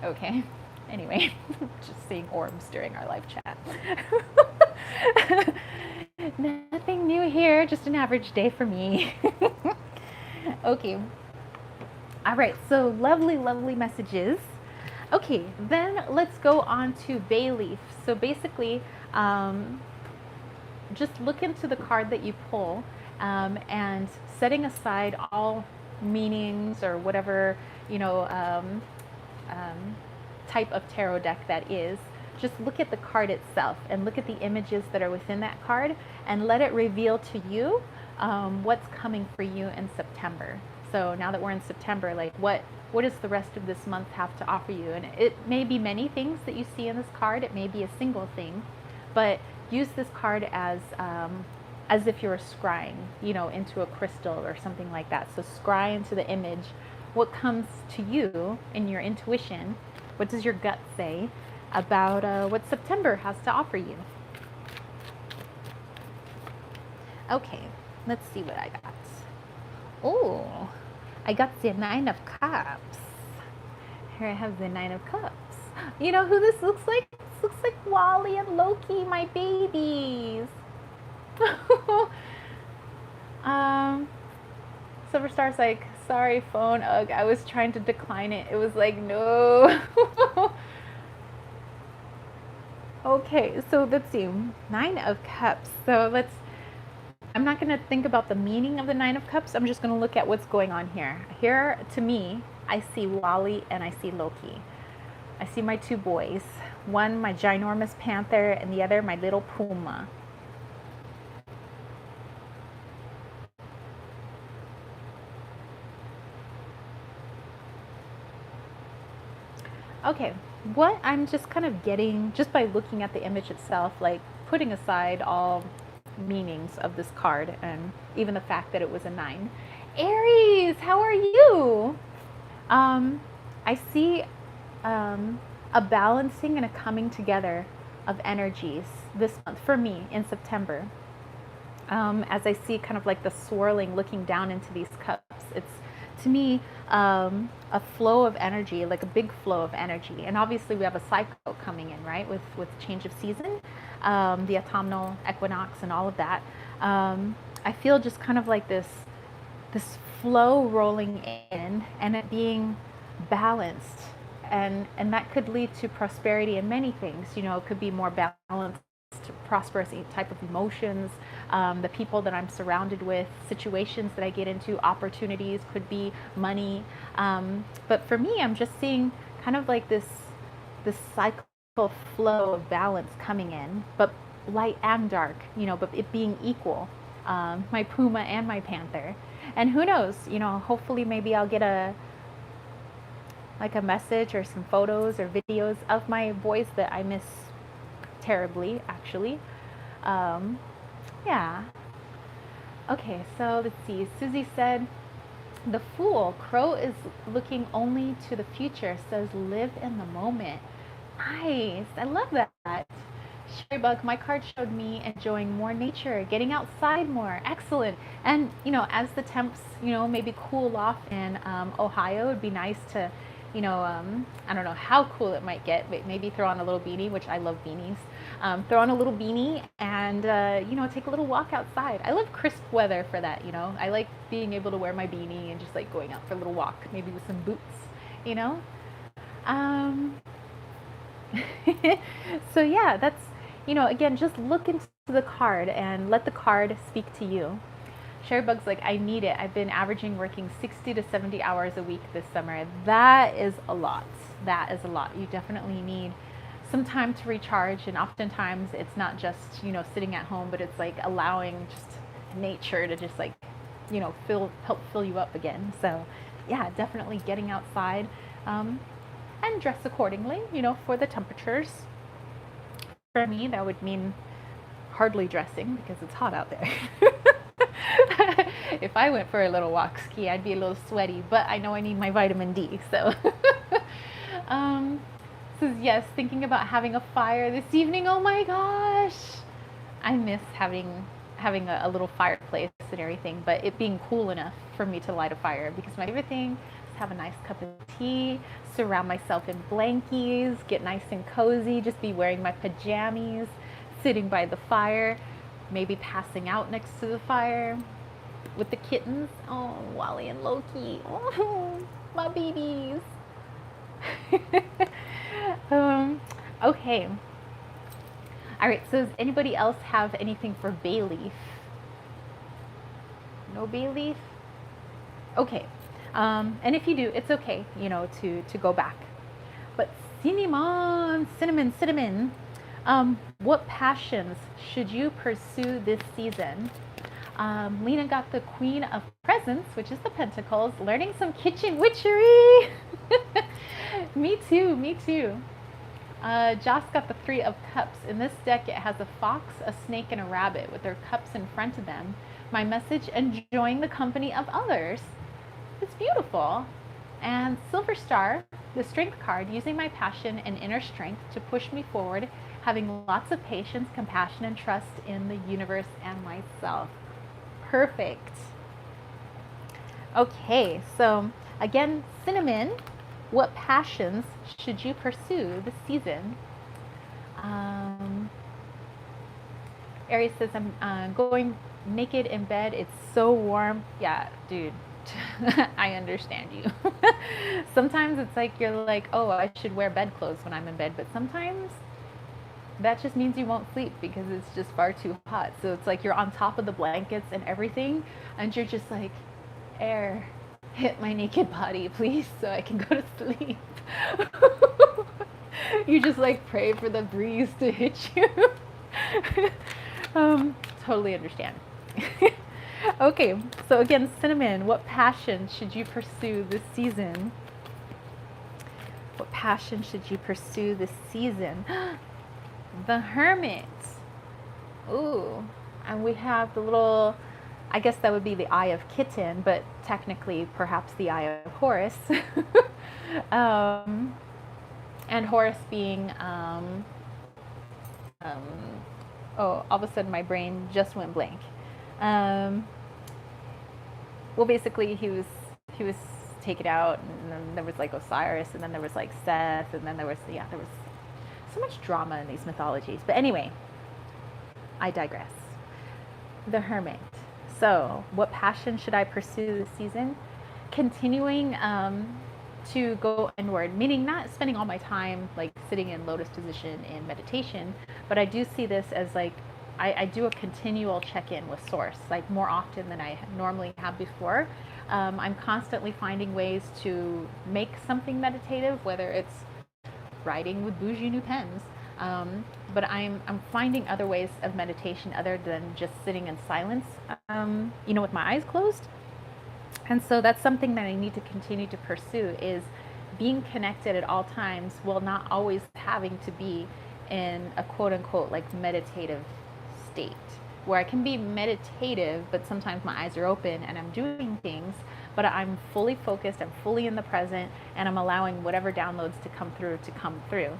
okay. Anyway, just seeing orbs during our live chat. Nothing new here, just an average day for me. Okay. All right, so lovely, lovely messages. Okay, then let's go on to Bay Leaf. So basically, just look into the card that you pull, and setting aside all meanings or whatever, you know, type of tarot deck that is. Just look at the card itself and look at the images that are within that card, and let it reveal to you what's coming for you in September. So now that we're in September, like what does the rest of this month have to offer you? And it may be many things that you see in this card. It may be a single thing, but use this card as if you're scrying, you know, into a crystal or something like that. So scry into the image what comes to you in your intuition. What does your gut say about what September has to offer you? Okay, let's see what I got. Oh, I got the Nine of Cups. Here I have the Nine of Cups. You know who this looks like? This looks like Wally and Loki, my babies. Silver Star's like, sorry phone, ugh, I was trying to decline it. It was like, no. Okay, so let's see. Nine of Cups. So I'm not going to think about the meaning of the Nine of Cups. I'm just going to look at what's going on here. Here, to me, I see Wally and I see Loki. I see my two boys. One, my ginormous panther, and the other, my little puma. Okay, what I'm just kind of getting, just by looking at the image itself, like putting aside all meanings of this card and even the fact that it was a 9. Aries, how are you? I see a balancing and a coming together of energies this month for me in September. As I see kind of like the swirling looking down into these cups, it's to me a flow of energy, like a big flow of energy. And obviously we have a cycle coming in, right, with change of season, the autumnal equinox and all of that. I feel just kind of like this flow rolling in and it being balanced, and that could lead to prosperity in many things. You know, it could be more balanced, prosperous type of emotions, the people that I'm surrounded with, situations that I get into, opportunities, could be money. But for me, I'm just seeing kind of like this cycle flow of balance coming in, but light and dark, you know, but it being equal. My puma and my panther. And who knows, you know, hopefully maybe I'll get a message or some photos or videos of my voice that I miss terribly, actually. Yeah. Okay, so let's see. Susie said, the Fool, Crow is looking only to the future, says live in the moment. Nice. I love that. Sherrybug, my card showed me enjoying more nature, getting outside more. Excellent. And, you know, as the temps, you know, maybe cool off in Ohio, it'd be nice to, you know, I don't know how cool it might get, but maybe throw on a little beanie, which I love beanies. Throw on a little beanie and, you know, take a little walk outside. I love crisp weather for that, you know. I like being able to wear my beanie and just like going out for a little walk, maybe with some boots, you know. So yeah, that's, you know, again, just look into the card and let the card speak to you. Sherrybug's like, I need it. I've been averaging working 60 to 70 hours a week this summer. That is a lot. That is a lot. You definitely need some time to recharge. And oftentimes it's not just, you know, sitting at home, but it's like allowing just nature to just like, you know, help fill you up again. So yeah, definitely getting outside and dress accordingly, you know, for the temperatures. For me, that would mean hardly dressing because it's hot out there. If I went for a little walk ski, I'd be a little sweaty, but I know I need my vitamin D. So, says yes, thinking about having a fire this evening. Oh my gosh, I miss having a little fireplace and everything, but it being cool enough for me to light a fire, because my favorite thing is have a nice cup of tea, surround myself in blankies, get nice and cozy, just be wearing my pajamas, sitting by the fire, maybe passing out next to the fire with the kittens. Oh, Wally and Loki. Oh, my babies. Okay. All right, so does anybody else have anything for bay leaf? No bay leaf? Okay. And if you do, it's okay, you know, to go back. But cinnamon. What passions should you pursue this season? Lena got the Queen of Presents, which is the Pentacles, learning some kitchen witchery. Me too. Joss got the Three of Cups. In this deck, it has a fox, a snake, and a rabbit with their cups in front of them. My message, enjoying the company of others. It's beautiful. And Silver Star, the Strength card, using my passion and inner strength to push me forward, having lots of patience, compassion, and trust in the universe and myself. Perfect. Okay, so again, cinnamon, what passions should you pursue this season? Aries says, I'm going naked in bed. It's so warm. Yeah, dude. I understand you. Sometimes it's like you're like, oh, I should wear bedclothes when I'm in bed, but sometimes that just means you won't sleep because it's just far too hot. So it's like you're on top of the blankets and everything, and you're just like, air, hit my naked body, please, so I can go to sleep. You just like pray for the breeze to hit you. Totally understand. Okay, so again, cinnamon, what passion should you pursue this season? What passion should you pursue this season? The Hermit. Ooh, and we have the little, I guess that would be the eye of kitten, but technically perhaps the eye of Horus. um, and Horus being, um, oh, all of a sudden my brain just went blank. Um, well, basically he was taken out, and then there was like Osiris, and then there was like Seth, and then there was so much drama in these mythologies. But anyway, I digress. The Hermit. So, what passion should I pursue this season? Continuing to go inward, meaning not spending all my time like sitting in lotus position in meditation, but I do see this as like I do a continual check-in with source, like more often than I normally have before. I'm constantly finding ways to make something meditative, whether it's writing with bougie new pens. But I'm finding other ways of meditation other than just sitting in silence, with my eyes closed. And so that's something that I need to continue to pursue, is being connected at all times while not always having to be in a quote unquote like meditative state, where I can be meditative, but sometimes my eyes are open and I'm doing things, but I'm fully focused, I'm fully in the present, and I'm allowing whatever downloads to come through.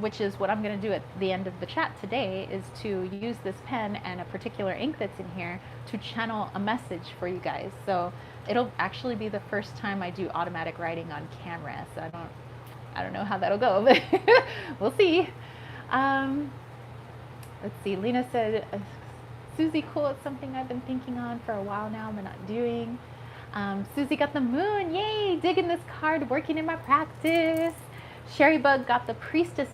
Which is what I'm going to do at the end of the chat today, is to use this pen and a particular ink that's in here to channel a message for you guys. So it'll actually be the first time I do automatic writing on camera. So I don't know how that'll go, but we'll see. Let's see. Lena said, Susie, cool. It's something I've been thinking on for a while now, but not doing. Susie got the moon. Yay! Digging this card, working in my practice. Sherry Bug got the priestess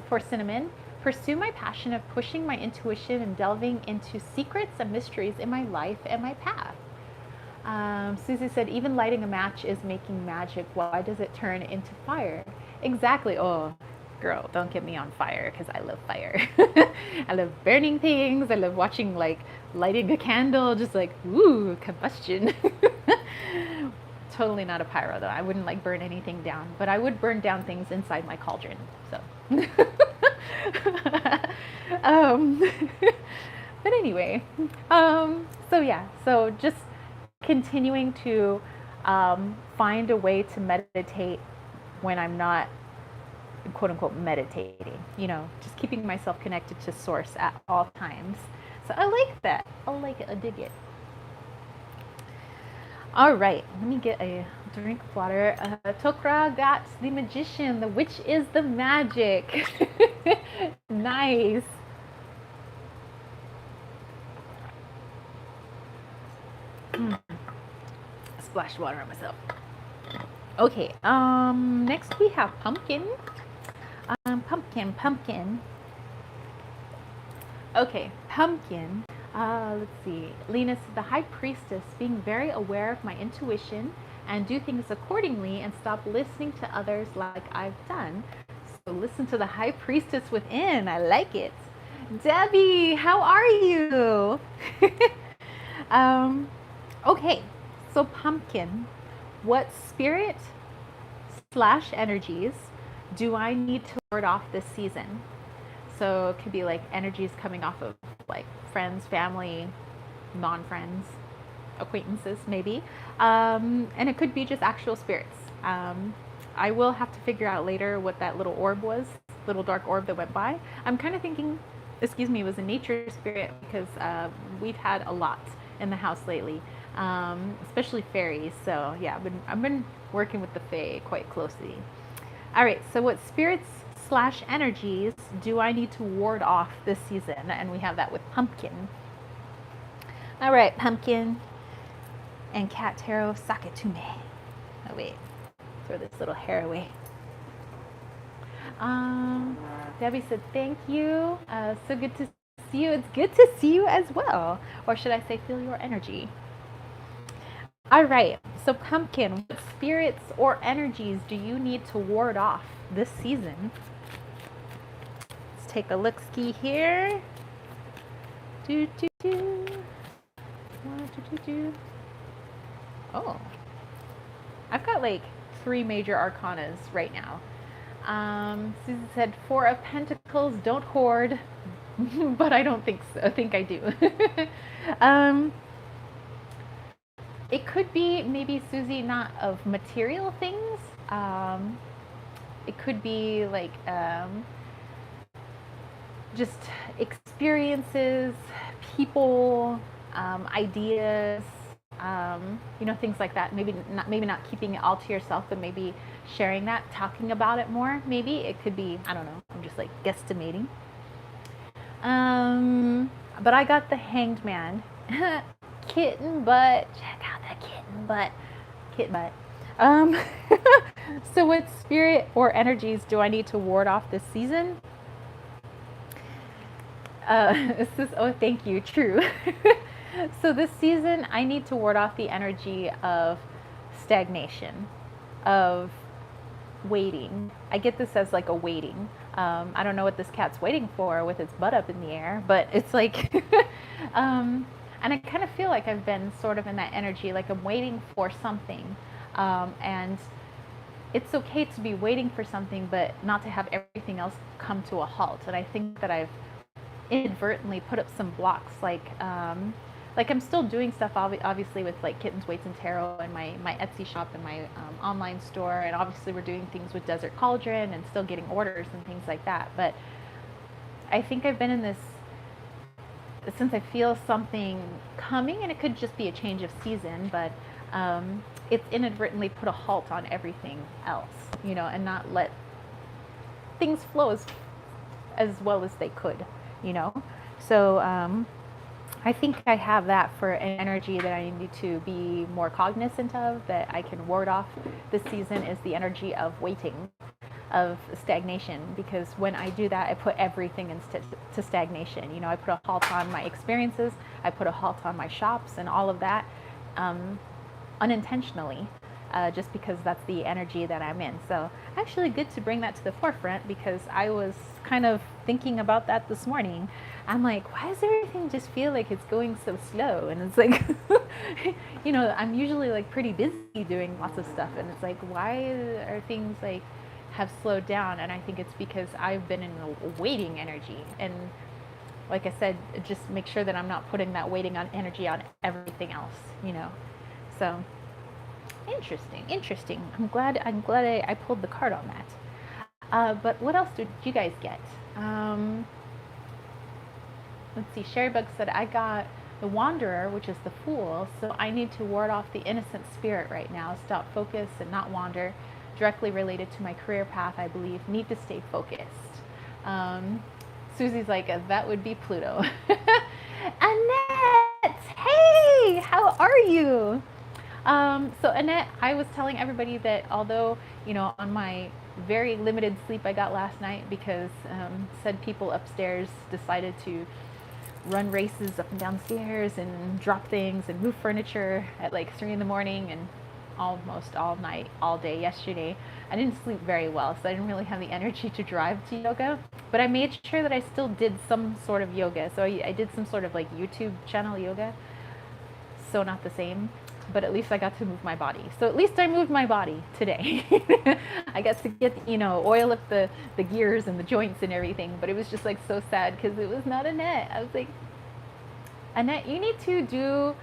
for cinnamon. Pursue my passion of pushing my intuition and delving into secrets and mysteries in my life and my path. Susie said, even lighting a match is making magic. Why does it turn into fire? Exactly. Oh, girl, don't get me on fire, because I love fire. I love burning things. I love watching, like, lighting a candle, just like, ooh, combustion. Totally not a pyro, though. I wouldn't like burn anything down, but I would burn down things inside my cauldron. So, but anyway, so yeah, so just continuing to find a way to meditate when I'm not quote unquote meditating, just keeping myself connected to source at all times. So I like that. I like it. I dig it. All right, let me get a drink of water. Tokra got the magician, the witch is the magic. Nice. Splashed water on myself. Okay, next we have pumpkin. Pumpkin. Okay, pumpkin. Let's see. Lena said, the high priestess, being very aware of my intuition and do things accordingly and stop listening to others like I've done. So listen to the high priestess within. I like it. Debbie, how are you? Okay, so pumpkin, what spirit / energies do I need to ward off this season? So it could be like energies coming off of like friends, family, non-friends, acquaintances maybe. And it could be just actual spirits. I will have to figure out later what that little orb was, little dark orb that went by. I'm kind of thinking, it was a nature spirit, because we've had a lot in the house lately, especially fairies. So yeah, I've been working with the fae quite closely. All right, so what spirits / energies do I need to ward off this season? And we have that with pumpkin. All right, pumpkin and cat tarot saketume. Oh wait, throw this little hair away. Debbie said, thank you. So good to see you. It's good to see you as well. Or should I say, feel your energy. All right, so pumpkin, what spirits or energies do you need to ward off this season? Let's take a look-ski here. Oh, I've got like 3 major arcanas right now. Susan said, 4 of Pentacles, don't hoard. but I don't think so. I think I do. um, it could be maybe, Susie, not of material things. Um, it could be like just experiences, people, ideas, things like that. Maybe not keeping it all to yourself, but maybe sharing that, talking about it more. Maybe it could be, I don't know. I'm just like guesstimating. But I got the Hanged Man. Kitten butt. Check out that kitten butt. Kitten butt. So what spirit or energies do I need to ward off this season? Oh, thank you. True. So this season, I need to ward off the energy of stagnation, of waiting. I get this as like a waiting. I don't know what this cat's waiting for with its butt up in the air, but it's like, and I kind of feel like I've been sort of in that energy, like I'm waiting for something. And it's okay to be waiting for something, but not to have everything else come to a halt. And I think that I've inadvertently put up some blocks, like I'm still doing stuff obviously with like Kittens, Weights, and Tarot and my Etsy shop and my online store, and obviously we're doing things with Desert Cauldron and still getting orders and things like that. But I think I've been in this since I feel something coming, and it could just be a change of season, but it's inadvertently put a halt on everything else, and not let things flow as well as they could, So I think I have that for an energy that I need to be more cognizant of, that I can ward off this season, is the energy of waiting, of stagnation. Because when I do that, I put everything into stagnation. I put a halt on my experiences, I put a halt on my shops and all of that, unintentionally, just because that's the energy that I'm in. So actually good to bring that to the forefront, because I was kind of thinking about that this morning. I'm like, why does everything just feel like it's going so slow? And it's like, I'm usually like pretty busy doing lots of stuff, and it's like, why are things like have slowed down? And I think it's because I've been in a waiting energy. And like I said, just make sure that I'm not putting that waiting on energy on everything else, So interesting. I'm glad I pulled the card on that. But what else did you guys get? Let's see. Sherrybug said, I got the Wanderer, which is the Fool, so I need to ward off the innocent spirit right now. Stop, focus, and not wander. Directly related to my career path, I believe. Need to stay focused. Susie's like, that would be Pluto. Annette! Hey! How are you? So Annette, I was telling everybody that although, on my very limited sleep I got last night, because said people upstairs decided to run races up and downstairs and drop things and move furniture at like 3 in the morning and almost all night, all day yesterday. I didn't sleep very well, so I didn't really have the energy to drive to yoga, but I made sure that I still did some sort of yoga. So I did some sort of like YouTube channel yoga. So not the same, but at least I got to move my body. So at least I moved my body today. I got to get, oil up the gears and the joints and everything, but it was just like so sad because it was not Annette. I was like, Annette, you need to do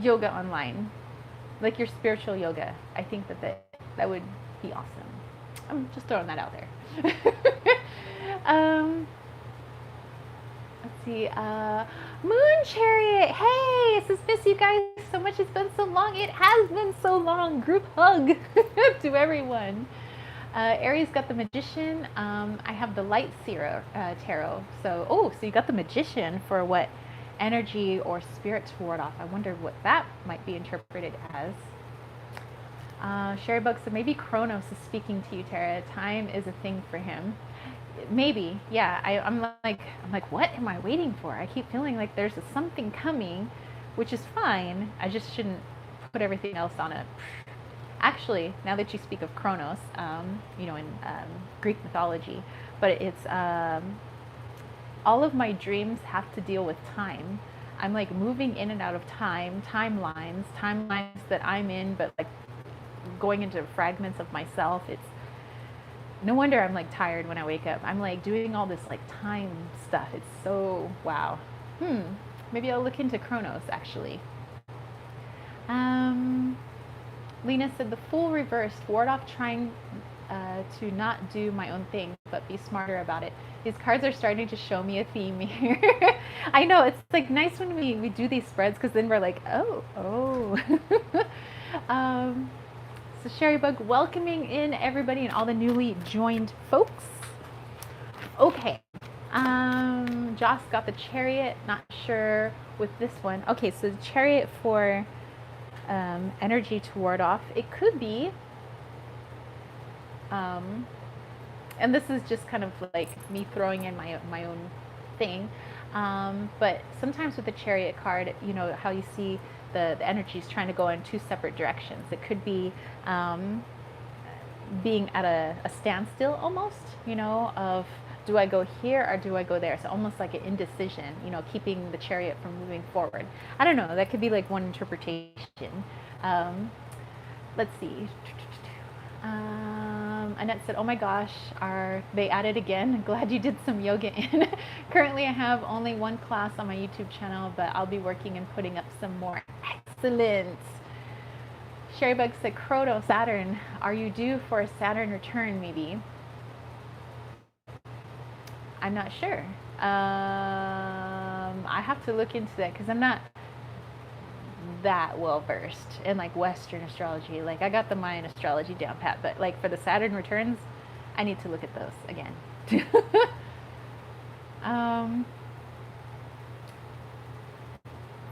yoga online, like your spiritual yoga. I think that would be awesome. I'm just throwing that out there. Let's see. Moon Chariot. Hey, it's just miss you guys so much. It's been so long. It has been so long. Group hug to everyone. Aries got the Magician. I have the Lightsaber Tarot. So you got the Magician for what energy or spirit to ward off. I wonder what that might be interpreted as. Sherrybug said maybe Kronos is speaking to you, Tara. Time is a thing for him. Maybe, yeah. I'm like, what am I waiting for? I keep feeling like there's something coming, which is fine. I just shouldn't put everything else on it. Actually, now that you speak of Kronos, in Greek mythology, but it's all of my dreams have to deal with time. I'm like moving in and out of timelines that I'm in, but like going into fragments of myself. No wonder I'm like tired when I wake up. I'm like doing all this like time stuff. It's so wow. Maybe I'll look into Chronos actually. Lena said the Fool reversed. Ward off trying to not do my own thing, but be smarter about it. These cards are starting to show me a theme here. I know, it's like nice when we do these spreads because then we're like, oh. So Sherry Bug welcoming in everybody and all the newly joined folks. Okay. Joss got the Chariot, not sure with this one. Okay, so the Chariot for energy to ward off. It could be, and this is just kind of like me throwing in my own thing, but sometimes with the Chariot card, you know how you see the energies trying to go in two separate directions. It could be being at a standstill almost, you know, of do I go here or do I go there? So almost like an indecision, you know, keeping the Chariot from moving forward. I don't know, that could be like one interpretation. Let's see. Annette said, oh my gosh, are they at it again? Glad you did some yoga in. Currently I have only one class on my YouTube channel, but I'll be working and putting up some more. Excellent. Sherrybug said, Croto, Saturn, are you due for a Saturn return maybe? I'm not sure. I have to look into that because I'm not that well versed in like Western astrology. Like I got the Mayan astrology down pat, but like for the Saturn returns, I need to look at those again.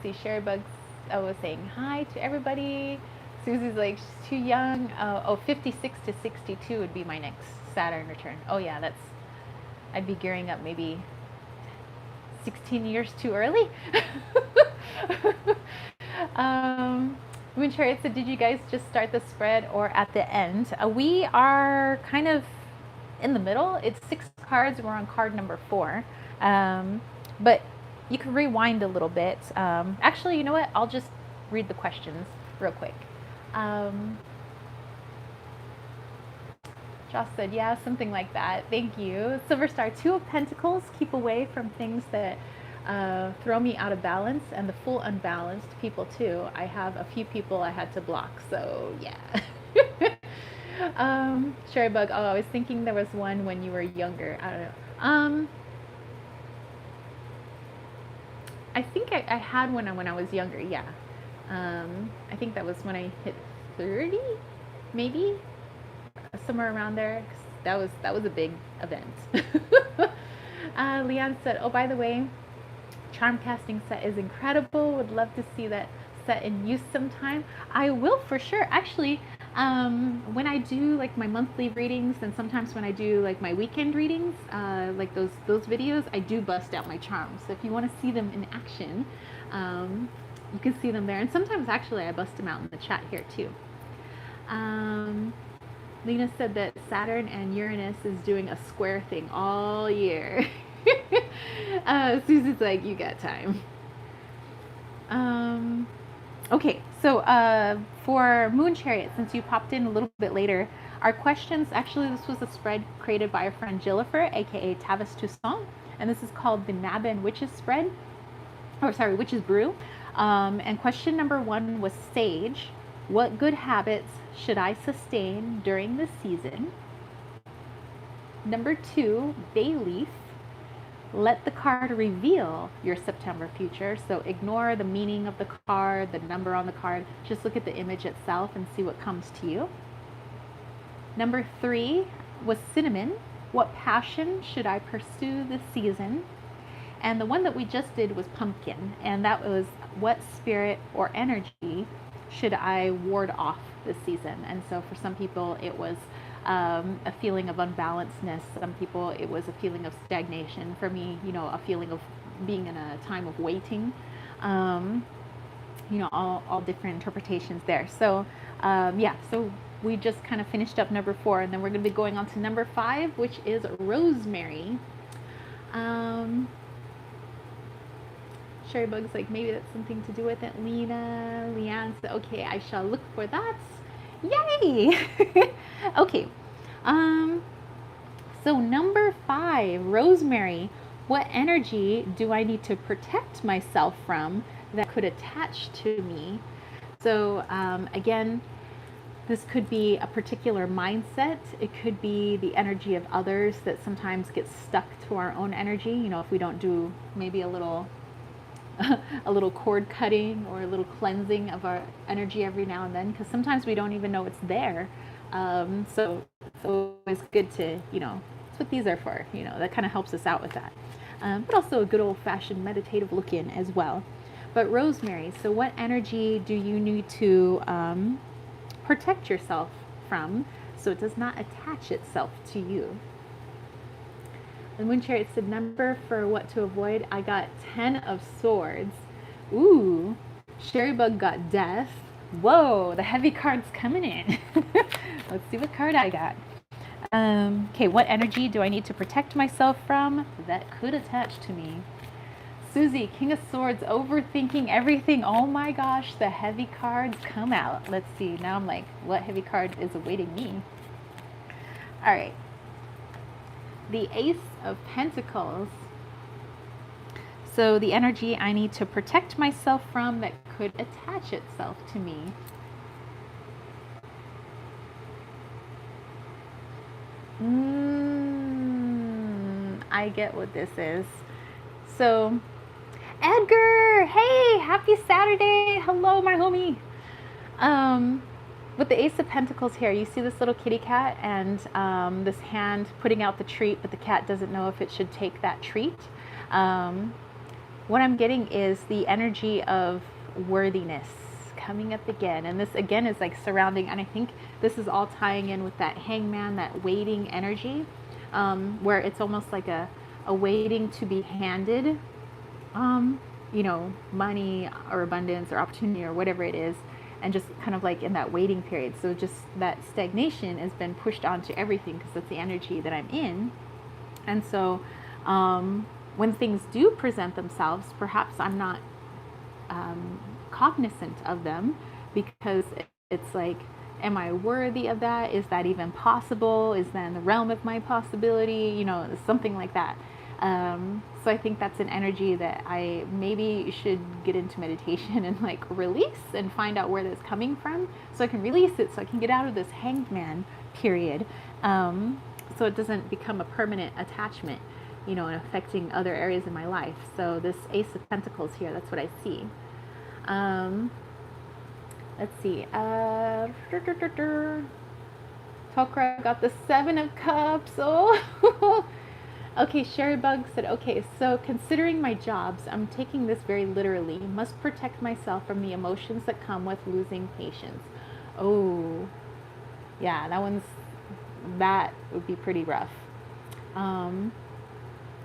See, Sherry Bugs was saying hi to everybody. Susie's like, she's too young. 56 to 62 would be my next Saturn return. Oh yeah, I'd be gearing up maybe 16 years too early. Moon Chariot said, did you guys just start the spread or at the end? We are kind of in the middle. It's 6 cards. We're on card number 4. But you can rewind a little bit. Actually, you know what? I'll just read the questions real quick. Josh said, yeah, something like that. Thank you. Silver Star, 2 of Pentacles. Keep away from things that throw me out of balance, and the Fool unbalanced people too. I have a few people I had to block, so yeah. Sherry Bug, oh, I was thinking there was one when you were younger. I don't know. I think I had one when I was younger, yeah. I think that was when I hit 30, maybe? Somewhere around there. That was a big event. Leanne said, oh, by the way, charm casting set is incredible. Would love to see that set in use sometime. I will for sure. Actually, when I do like my monthly readings, and sometimes when I do like my weekend readings, like those videos, I do bust out my charms. So if you want to see them in action, you can see them there. And sometimes actually I bust them out in the chat here too. Lena said that Saturn and Uranus is doing a square thing all year. Susie's like, you got time. Okay, so for Moon Chariot, since you popped in a little bit later, our questions, actually this was a spread created by our friend Jillifer, aka Tavish Toussaint, and this is called the Mabin Witches spread, or sorry, Witches Brew. And question number 1 was Sage. What good habits should I sustain during the season? Number 2, Bay Leaf. Let the card reveal your September future. So ignore the meaning of the card, the number on the card. Just look at the image itself and see what comes to you. Number 3 was Cinnamon. What passion should I pursue this season? And the one that we just did was Pumpkin. And that was what spirit or energy should I ward off this season? And so for some people it was a feeling of unbalancedness. Some people it was a feeling of stagnation. For me, you know, a feeling of being in a time of waiting. You know, all different interpretations there. So yeah, so we just kind of finished up number 4, and then we're going to be going on to number 5, which is Rosemary. Sherry Bug's like, maybe that's something to do with it. Lena, Leanne said, okay, I shall look for that. Yay! Okay. So number 5, Rosemary. What energy do I need to protect myself from that could attach to me? So again, this could be a particular mindset. It could be the energy of others that sometimes gets stuck to our own energy. You know, if we don't do maybe a little a little cord cutting or a little cleansing of our energy every now and then, because sometimes we don't even know it's there. So it's always good to, you know, that's what these are for, you know, that kind of helps us out with that. But also a good old fashioned meditative look in as well. But Rosemary, so what energy do you need to protect yourself from so it does not attach itself to you? And when Chariot said number for what to avoid, I got 10 of Swords. Ooh, Sherry Bug got Death. Whoa, the heavy card's coming in. Let's see what card I got. Okay, what energy do I need to protect myself from that could attach to me? Susie, King of Swords, overthinking everything. Oh my gosh, the heavy cards come out. Let's see. Now I'm like, what heavy card is awaiting me? All right. The Ace of Pentacles. So the energy I need to protect myself from that could attach itself to me. I get what this is. So, Edgar, hey, happy Saturday. Hello, my homie. With the Ace of Pentacles here, you see this little kitty cat and this hand putting out the treat, but the cat doesn't know if it should take that treat. What I'm getting is the energy of worthiness coming up again. And this again is like surrounding, and I think this is all tying in with that hangman, that waiting energy, where it's almost like a waiting to be handed, you know, money or abundance or opportunity or whatever it is. And just kind of like in that waiting period. So just that stagnation has been pushed onto everything because that's the energy that I'm in. And so when things do present themselves, perhaps I'm not cognizant of them because it's like, am I worthy of that? Is that even possible? Is that in the realm of my possibility? You know, something like that. So I think that's an energy that I maybe should get into meditation and like release and find out where that's coming from so I can release it so I can get out of this hanged man period, so it doesn't become a permanent attachment, you know, and affecting other areas in my life. So this Ace of Pentacles here, that's what I see. Let's see. Tokra got the 7 of Cups. Oh. Okay, Sherry Bug said, okay, so considering my jobs, I'm taking this very literally. Must protect myself from the emotions that come with losing patience. Oh, yeah, that would be pretty rough. And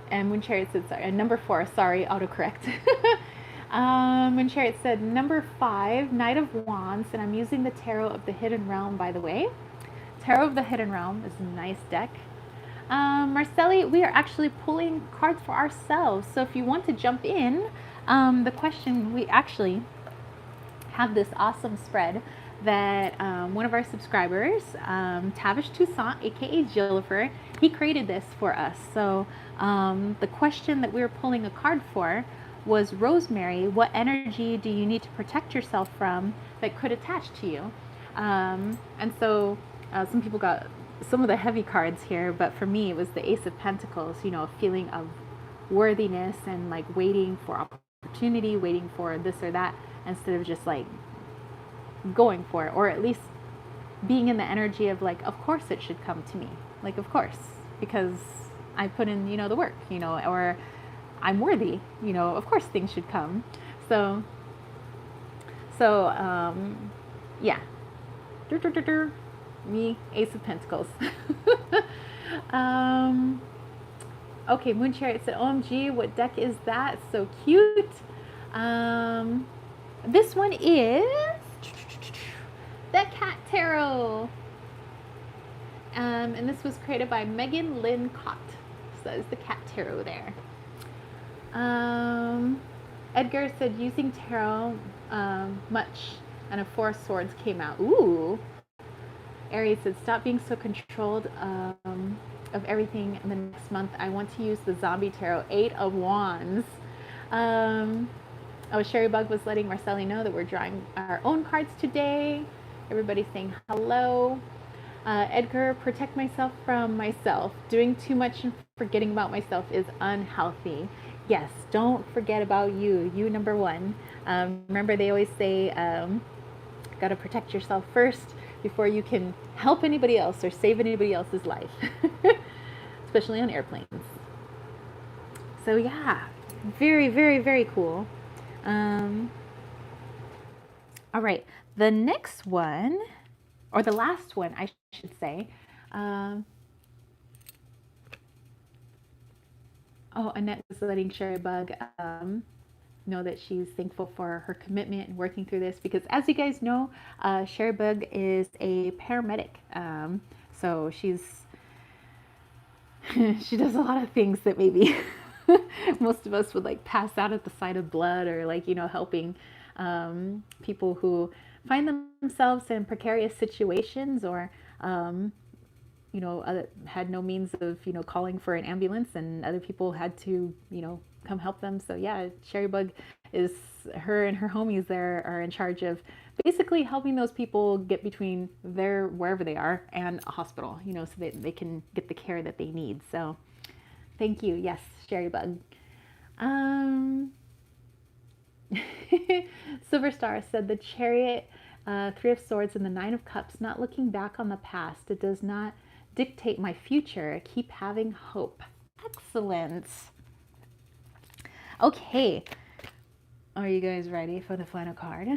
when Chariot said, sorry, number 4, sorry, autocorrect. When Chariot said, number 5, Knight of Wands, and I'm using the Tarot of the Hidden Realm, by the way. Tarot of the Hidden Realm is a nice deck. Marcelli, we are actually pulling cards for ourselves. So if you want to jump in, the question, we actually have this awesome spread that one of our subscribers, Tavish Toussaint, aka Jillifer, he created this for us. So the question that we were pulling a card for was, Rosemary, what energy do you need to protect yourself from that could attach to you? And so some people got some of the heavy cards here, but for me it was the Ace of Pentacles, you know, a feeling of worthiness and like waiting for opportunity, waiting for this or that, instead of just like going for it, or at least being in the energy of like, of course it should come to me, like of course, because I put in, you know, the work, you know, or I'm worthy, you know, of course things should come. So yeah. Me, Ace of Pentacles. Okay, Moon Chariot said, OMG, what deck is that? So cute. This one is the Cat Tarot. And this was created by Megan Lynn Cott. So that is the Cat Tarot there. Edgar said, using tarot much, and a 4 of Swords came out. Ooh. Aries said, stop being so controlled of everything in the next month, I want to use the Zombie Tarot, 8 of Wands. Sherry Bug was letting Marcelli know that we're drawing our own cards today. Everybody's saying hello. Edgar, protect myself from myself. Doing too much and forgetting about myself is unhealthy. Yes, don't forget about you. You number one. Remember, they always say, got to protect yourself first before you can help anybody else or save anybody else's life, especially on airplanes. So yeah, very, very, very cool. All right, the next one, or the last one, I should say. Annette was letting Sherry Bug know that she's thankful for her commitment and working through this, because as you guys know, Sherry Bug is a paramedic. So she does a lot of things that maybe most of us would like pass out at the sight of blood, or like, helping people who find themselves in precarious situations, or had no means of, calling for an ambulance, and other people had to, come help them. So yeah, Sherry Bug her and her homies there are in charge of basically helping those people get between wherever they are and a hospital, so that they can get the care that they need. So thank you. Yes, Sherry Bug. Silver Star said the Chariot, 3 of Swords, and the 9 of Cups, not looking back on the past. It does not dictate my future. Keep having hope. Excellent. Okay. Are you guys ready for the final card?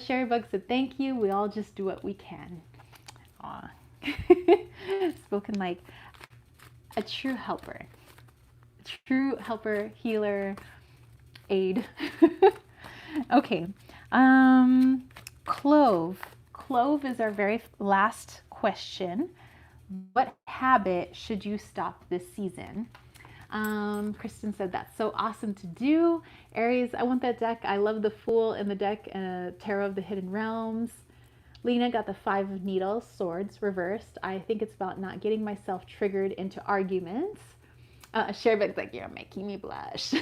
Sherry Bug said, thank you. We all just do what we can. Aw. Spoken like a true helper. True helper, healer, aid. Okay. Clove. Clove is our very last question. What habit should you stop this season? Kristen said, that's so awesome to do. Aries, I want that deck. I love the Fool in the deck, Tarot of the Hidden Realms. Lena got the 5 of Needles, Swords, reversed. I think it's about not getting myself triggered into arguments. Sherry's like, you're making me blush.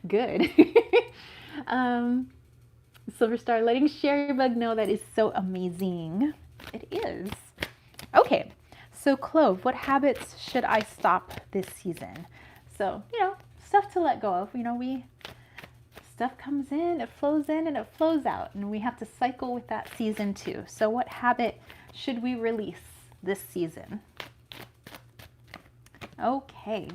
Good. Silver Star, letting Sherry Bug know that is so amazing. It is. Okay, so Clove, what habits should I stop this season? So, stuff to let go of. Stuff comes in, it flows in, and it flows out, and we have to cycle with that season too. So what habit should we release this season? Okay.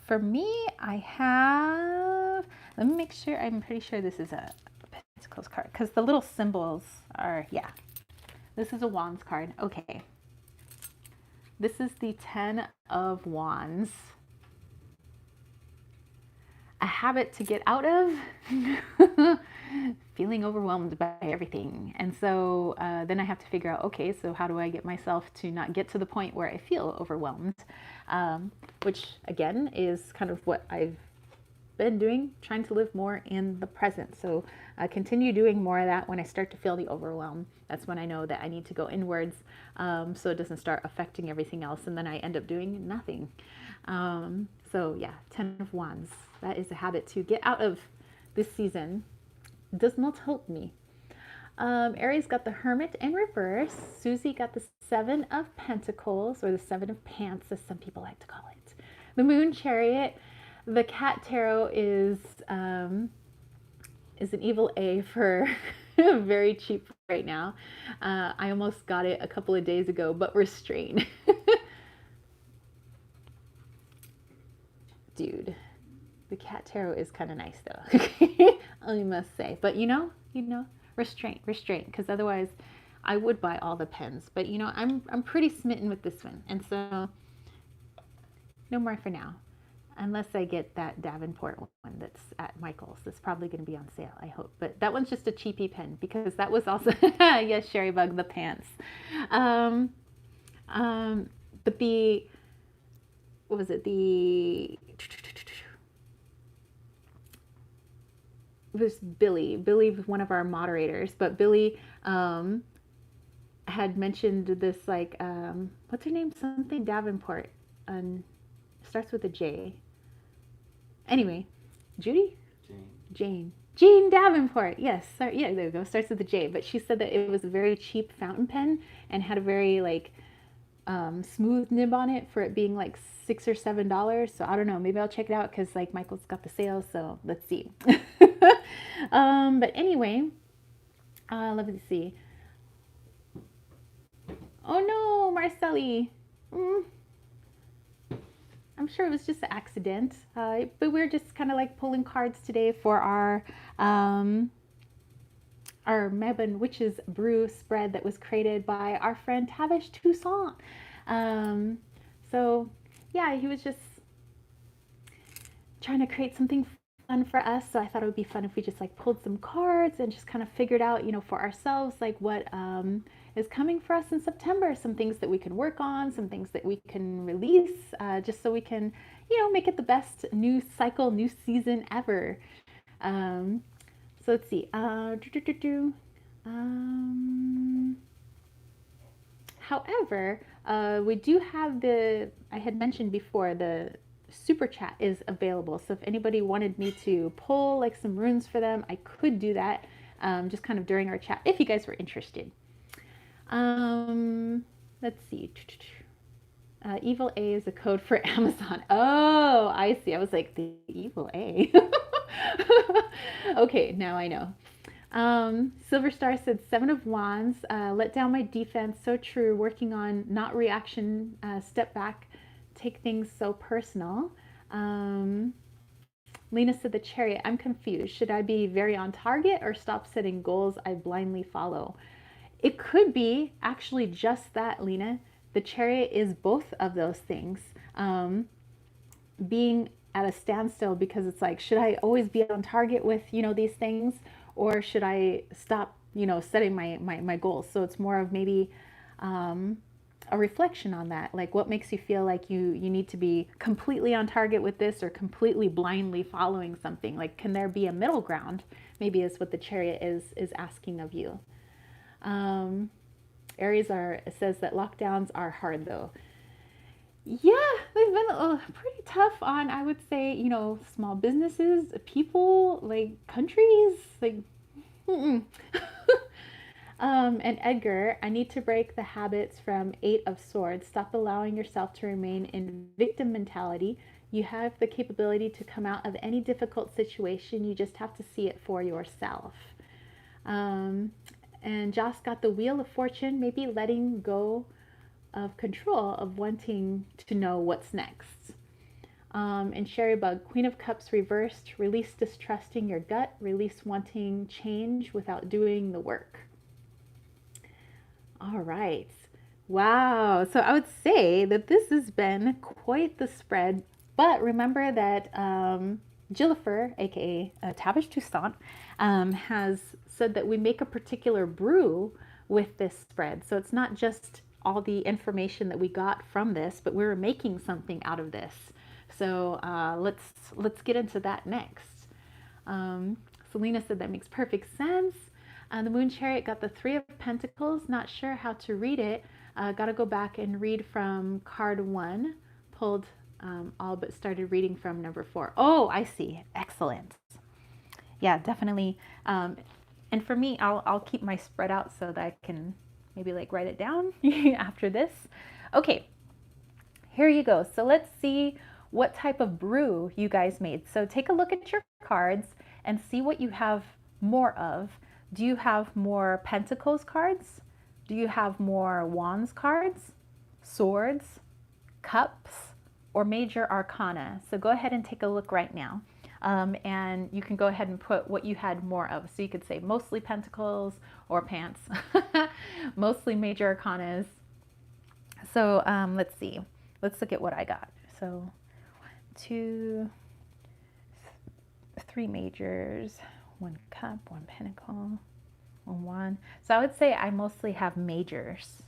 For me, I have, let me make sure, I'm pretty sure this is a Pentacles card, because the little symbols are, yeah. This is a Wands card. Okay. This is the 10 of Wands. A habit to get out of, feeling overwhelmed by everything. And so then I have to figure out, okay, so how do I get myself to not get to the point where I feel overwhelmed? Which again is kind of what I've been doing, trying to live more in the present. So continue doing more of that. When I start to feel the overwhelm, that's when I know that I need to go inwards, so it doesn't start affecting everything else, and then I end up doing nothing. So yeah, 10 of Wands. That is a habit to get out of this season. Does not help me. Aries got the Hermit in reverse. Susie got the 7 of Pentacles, or the 7 of Pants, as some people like to call it. The Moon Chariot. The Cat Tarot is an evil A for very cheap right now. I almost got it a couple of days ago, but restrain. Dude, the Cat Tarot is kind of nice though. I must say. But restraint, because otherwise I would buy all the pens. But I'm pretty smitten with this one, and so no more for now. Unless I get that Davenport one that's at Michael's. That's probably going to be on sale, I hope. But that one's just a cheapy pen, because that was also, yes, Sherry Bug, the pants. But what was it? It was Billy. Billy was one of our moderators, but Billy had had mentioned this, like, what's her name? Something Davenport. Starts with a J. Anyway, Judy? Jane Davenport. Yes. Sorry. Yeah, there we go. Starts with a J. But she said that it was a very cheap fountain pen and had a very, like, smooth nib on it for it being like $6 or $7. So I don't know. Maybe I'll check it out because, like, Michael's got the sale. So let's see. But anyway, let me see. Oh no, Marcelli. I'm sure it was just an accident, but we're just kind of like pulling cards today for our Mabin Witches Brew spread that was created by our friend Tavish Toussaint. So yeah, he was just trying to create something fun for us. So I thought it would be fun if we just like pulled some cards and just kind of figured out, you know, for ourselves, like what is coming for us in September, some things that we can work on, some things that we can release, just so we can, you know, make it the best new cycle, new season ever. So let's see. However, we do have I had mentioned before, the super chat is available. So if anybody wanted me to pull like some runes for them, I could do that just kind of during our chat if you guys were interested. Let's see. Evil A is a code for Amazon. Oh, I see. I was like, the evil A. Okay, now I know. Silver Star said 7 of Wands. Let down my defense. So true. Working on not reaction. Step back. Take things so personal. Lena said the Chariot. I'm confused. Should I be very on target or stop setting goals I blindly follow? It could be actually just that, Lena. The Chariot is both of those things. Being at a standstill because it's like, should I always be on target with, you know, these things, or should I stop, you know, setting my goals? So it's more of maybe a reflection on that. Like, what makes you feel like you need to be completely on target with this or completely blindly following something? Like, can there be a middle ground? Maybe is what the Chariot is asking of you. Aries says that lockdowns are hard though. Yeah, they've been pretty tough on, I would say, you know, small businesses, people, like countries, like, and Edgar, I need to break the habits from 8 of Swords. Stop allowing yourself to remain in victim mentality. You have the capability to come out of any difficult situation. You just have to see it for yourself. And Joss got the Wheel of Fortune, maybe letting go of control of wanting to know what's next. And Sherry Bug, Queen of Cups reversed, release distrusting your gut, release wanting change without doing the work. All right. Wow. So I would say that this has been quite the spread, but remember that Jillifer, aka Tavish Toussaint, has said that we make a particular brew with this spread. So it's not just all the information that we got from this, but we're making something out of this. So let's get into that next. Selena said that makes perfect sense. The Moon Chariot got the 3 of Pentacles. Not sure how to read it. Got to go back and read from card 1. Pulled all but started reading from number 4. Oh, I see. Excellent. Yeah, definitely. And for me, I'll keep my spread out so that I can maybe like write it down after this. Okay, here you go. So let's see what type of brew you guys made. So take a look at your cards and see what you have more of. Do you have more Pentacles cards? Do you have more Wands cards, Swords, Cups, or Major Arcana? So go ahead and take a look right now. And you can go ahead and put what you had more of. So you could say mostly Pentacles or pants, mostly Major Arcanas. So let's see. Let's look at what I got. So 2, 3 majors, 1 cup, 1 pentacle, 1 wand. So I would say I mostly have majors.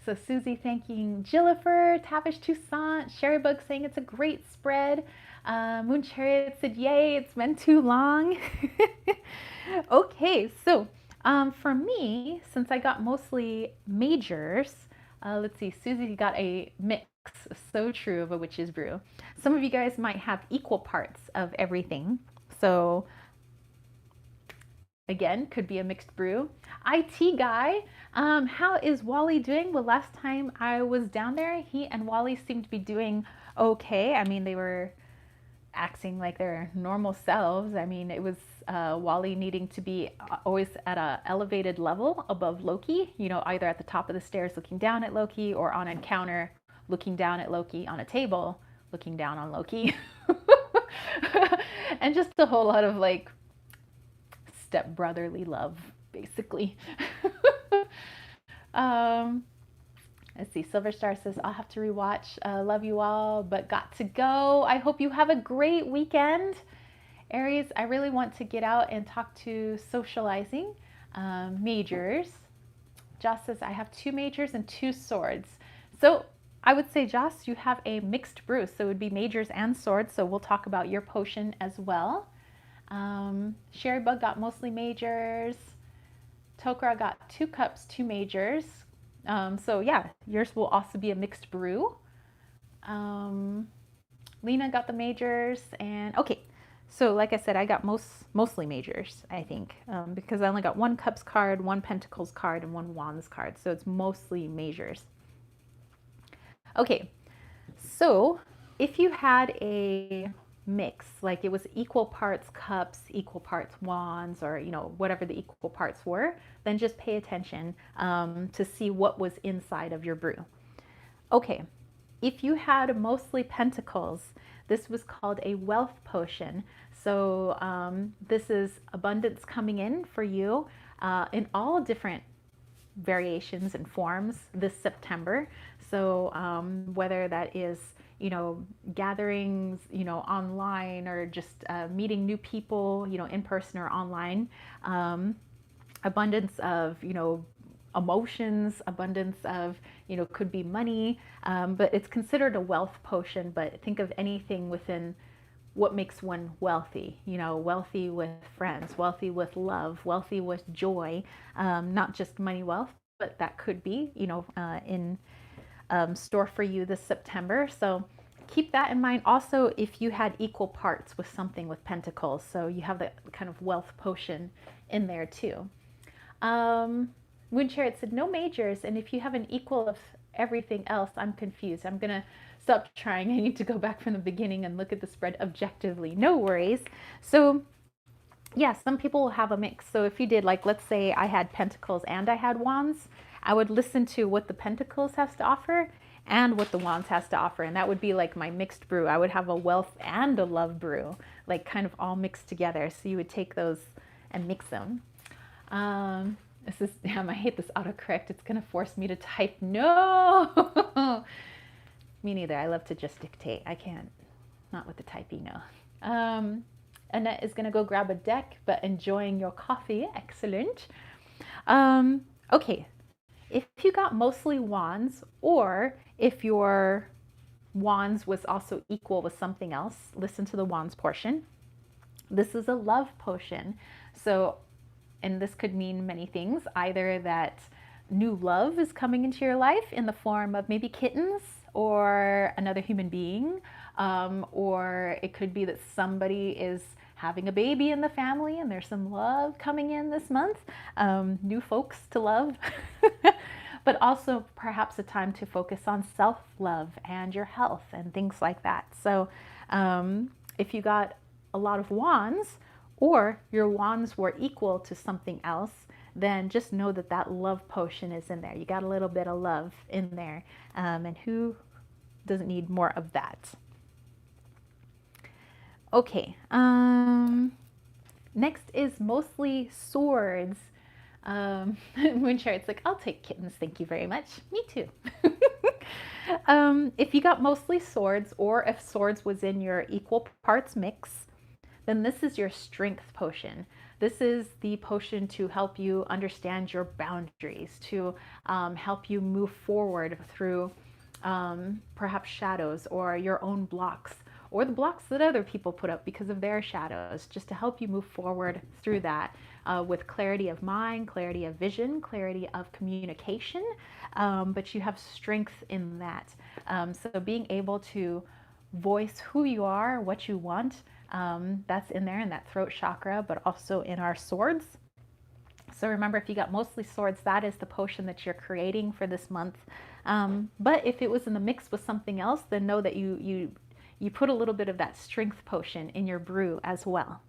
So Susie thanking Jillifer, Tavish Toussaint, Sherry Bug saying it's a great spread. Moon Chariot said, yay, it's been too long. Okay, so for me, since I got mostly majors, let's see, Susie got a mix, so true, of a witch's brew. Some of you guys might have equal parts of everything. So again, could be a mixed brew. IT guy, how is Wally doing? Well, last time I was down there, he and Wally seemed to be doing okay. I mean, they were acting like their normal selves. I mean, it was Wally needing to be always at a elevated level above Loki, you know, either at the top of the stairs looking down at Loki, or on a counter looking down at Loki, on a table looking down on Loki. And just a whole lot of like step brotherly love, basically. Let's see, Silver Star says, I'll have to rewatch. Love you all, but got to go. I hope you have a great weekend. Aries, I really want to get out and talk to socializing majors. Joss says, I have 2 majors and 2 swords. So I would say, Joss, you have a mixed brew. So it would be majors and swords. So we'll talk about your potion as well. Sherry Bug got mostly majors. Tokra got 2 cups, 2 majors. So yeah, yours will also be a mixed brew. Lena got the majors, and okay. So like I said, I got mostly majors, I think, because I only got 1 cups card, 1 pentacles card, and 1 wands card. So it's mostly majors. Okay, so if you had a mix, like it was equal parts cups, equal parts wands, or you know, whatever the equal parts were, then just pay attention to see what was inside of your brew. Okay, if you had mostly pentacles, this was called a wealth potion. So this is abundance coming in for you in all different variations and forms this September. So whether that is, you know, gatherings, you know, online, or just meeting new people, you know, in person or online, abundance of, you know, emotions, abundance of, you know, could be money, but it's considered a wealth potion. But think of anything within what makes one wealthy, you know, wealthy with friends, wealthy with love, wealthy with joy, not just money wealth, but that could be, you know, in store for you this September. So keep that in mind. Also, if you had equal parts with something with pentacles, so you have that kind of wealth potion in there too. Moon Chariot said no majors, and if you have an equal of everything else, I'm confused. I'm gonna stop trying. I need to go back from the beginning and look at the spread objectively. No worries. So yeah, some people will have a mix. So if you did, like, let's say I had pentacles and I had wands, I would listen to what the pentacles has to offer and what the wands has to offer, and that would be like my mixed brew. I would have a wealth and a love brew, like kind of all mixed together. So you would take those and mix them. This is, damn, I hate this autocorrect. It's gonna force me to type. No. Me neither. I love to just dictate. I can't, not with the typing, no. Annette is gonna go grab a deck, but enjoying your coffee. Excellent. Okay, if you got mostly wands, or if your wands was also equal with something else, listen to the wands portion. This is a love potion. So, and this could mean many things, either that new love is coming into your life in the form of maybe kittens or another human being, or it could be that somebody is having a baby in the family and there's some love coming in this month, new folks to love. But also perhaps a time to focus on self-love and your health and things like that. So if you got a lot of wands, or your wands were equal to something else, then just know that that love potion is in there. You got a little bit of love in there, and who doesn't need more of that? Okay, next is mostly swords. Moonshare, it's like, I'll take kittens, thank you very much. Me too. If you got mostly swords, or if swords was in your equal parts mix, then this is your strength potion. This is the potion to help you understand your boundaries, to help you move forward through perhaps shadows or your own blocks, or the blocks that other people put up because of their shadows, just to help you move forward through that with clarity of mind, clarity of vision, clarity of communication, but you have strength in that. So being able to voice who you are, what you want, that's in there in that throat chakra, but also in our swords. So remember, if you got mostly swords, that is the potion that you're creating for this month. But if it was in the mix with something else, then know that you put a little bit of that strength potion in your brew as well.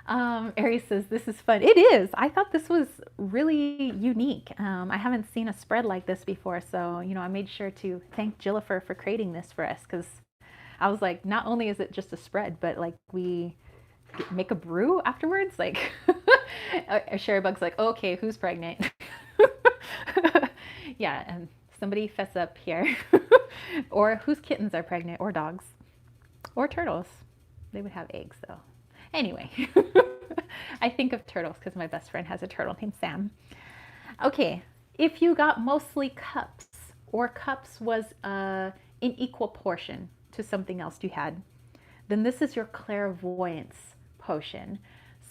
Aries says, this is fun. It is. I thought this was really unique. I haven't seen a spread like this before. So, I made sure to thank Jillifer for creating this for us, because I was like, not only is it just a spread, but like we make a brew afterwards. Like, Sherry Bug's like, okay, who's pregnant? Yeah, and somebody fess up here. Or whose kittens are pregnant, or dogs, or turtles. They would have eggs though. Anyway, I think of turtles because my best friend has a turtle named Sam. Okay, if you got mostly cups, or cups was in equal portion to something else you had, then this is your clairvoyance potion.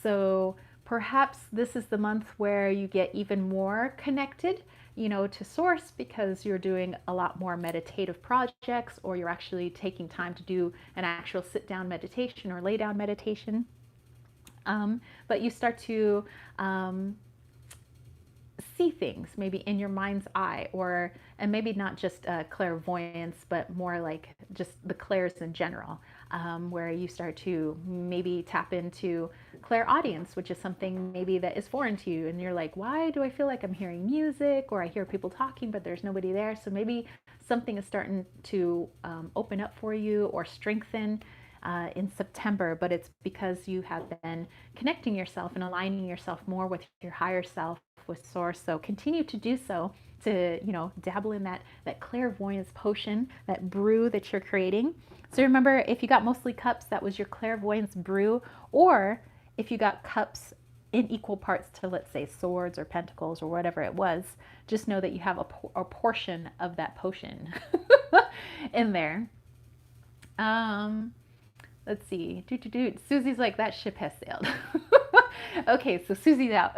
So perhaps this is the month where you get even more connected, to source, because you're doing a lot more meditative projects, or you're actually taking time to do an actual sit down meditation or lay down meditation. But you start to see things maybe in your mind's eye, and maybe not just clairvoyance, but more like just the clairs in general, where you start to maybe tap into clairaudience, which is something maybe that is foreign to you, and you're like, why do I feel like I'm hearing music, or I hear people talking but there's nobody there? So maybe something is starting to open up for you or strengthen in September, but it's because you have been connecting yourself and aligning yourself more with your higher self, with source. So continue to do so, to dabble in that clairvoyance potion, that brew that you're creating. So remember, if you got mostly cups, that was your clairvoyance brew. Or if you got cups in equal parts to, let's say, swords or pentacles or whatever it was, just know that you have a portion of that potion in there. Let's see. Susie's like, that ship has sailed. Okay, so Susie's out.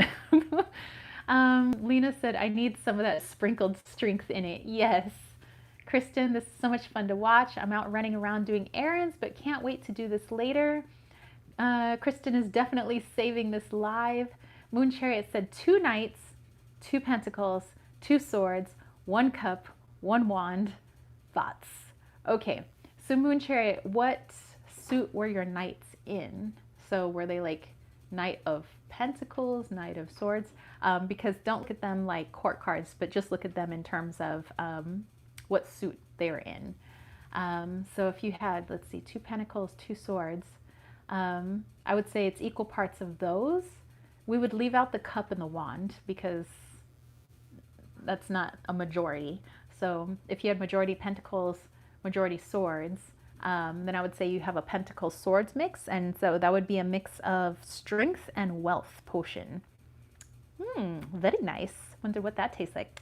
Lena said, I need some of that sprinkled strength in it. Yes. Kristen, this is so much fun to watch. I'm out running around doing errands, but can't wait to do this later. Kristen is definitely saving this live. Moon Chariot said 2 knights, 2 pentacles, 2 swords, 1 cup, 1 wand. Thoughts? Okay, so Moon Chariot, what suit were your knights in? So were they like Knight of Pentacles, Knight of Swords? Because don't look at them like court cards, but just look at them in terms of what suit they were in. So if you had, let's see, 2 pentacles, 2 swords, I would say it's equal parts of those. We would leave out the cup and the wand because that's not a majority. So if you had majority pentacles, majority swords, then I would say you have a pentacle swords mix, and so that would be a mix of strength and wealth potion. Very nice. Wonder what that tastes like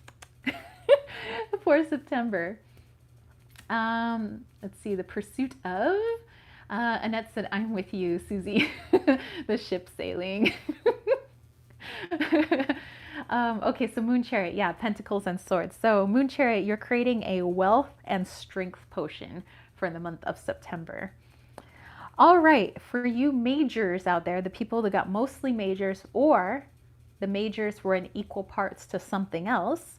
for September. Let's see, the pursuit of. Annette said, I'm with you, Susie. The ship sailing. Okay, so Moon Chariot, yeah, pentacles and swords. So Moon Chariot, you're creating a wealth and strength potion for the month of September. All right, for you majors out there, the people that got mostly majors, or the majors were in equal parts to something else,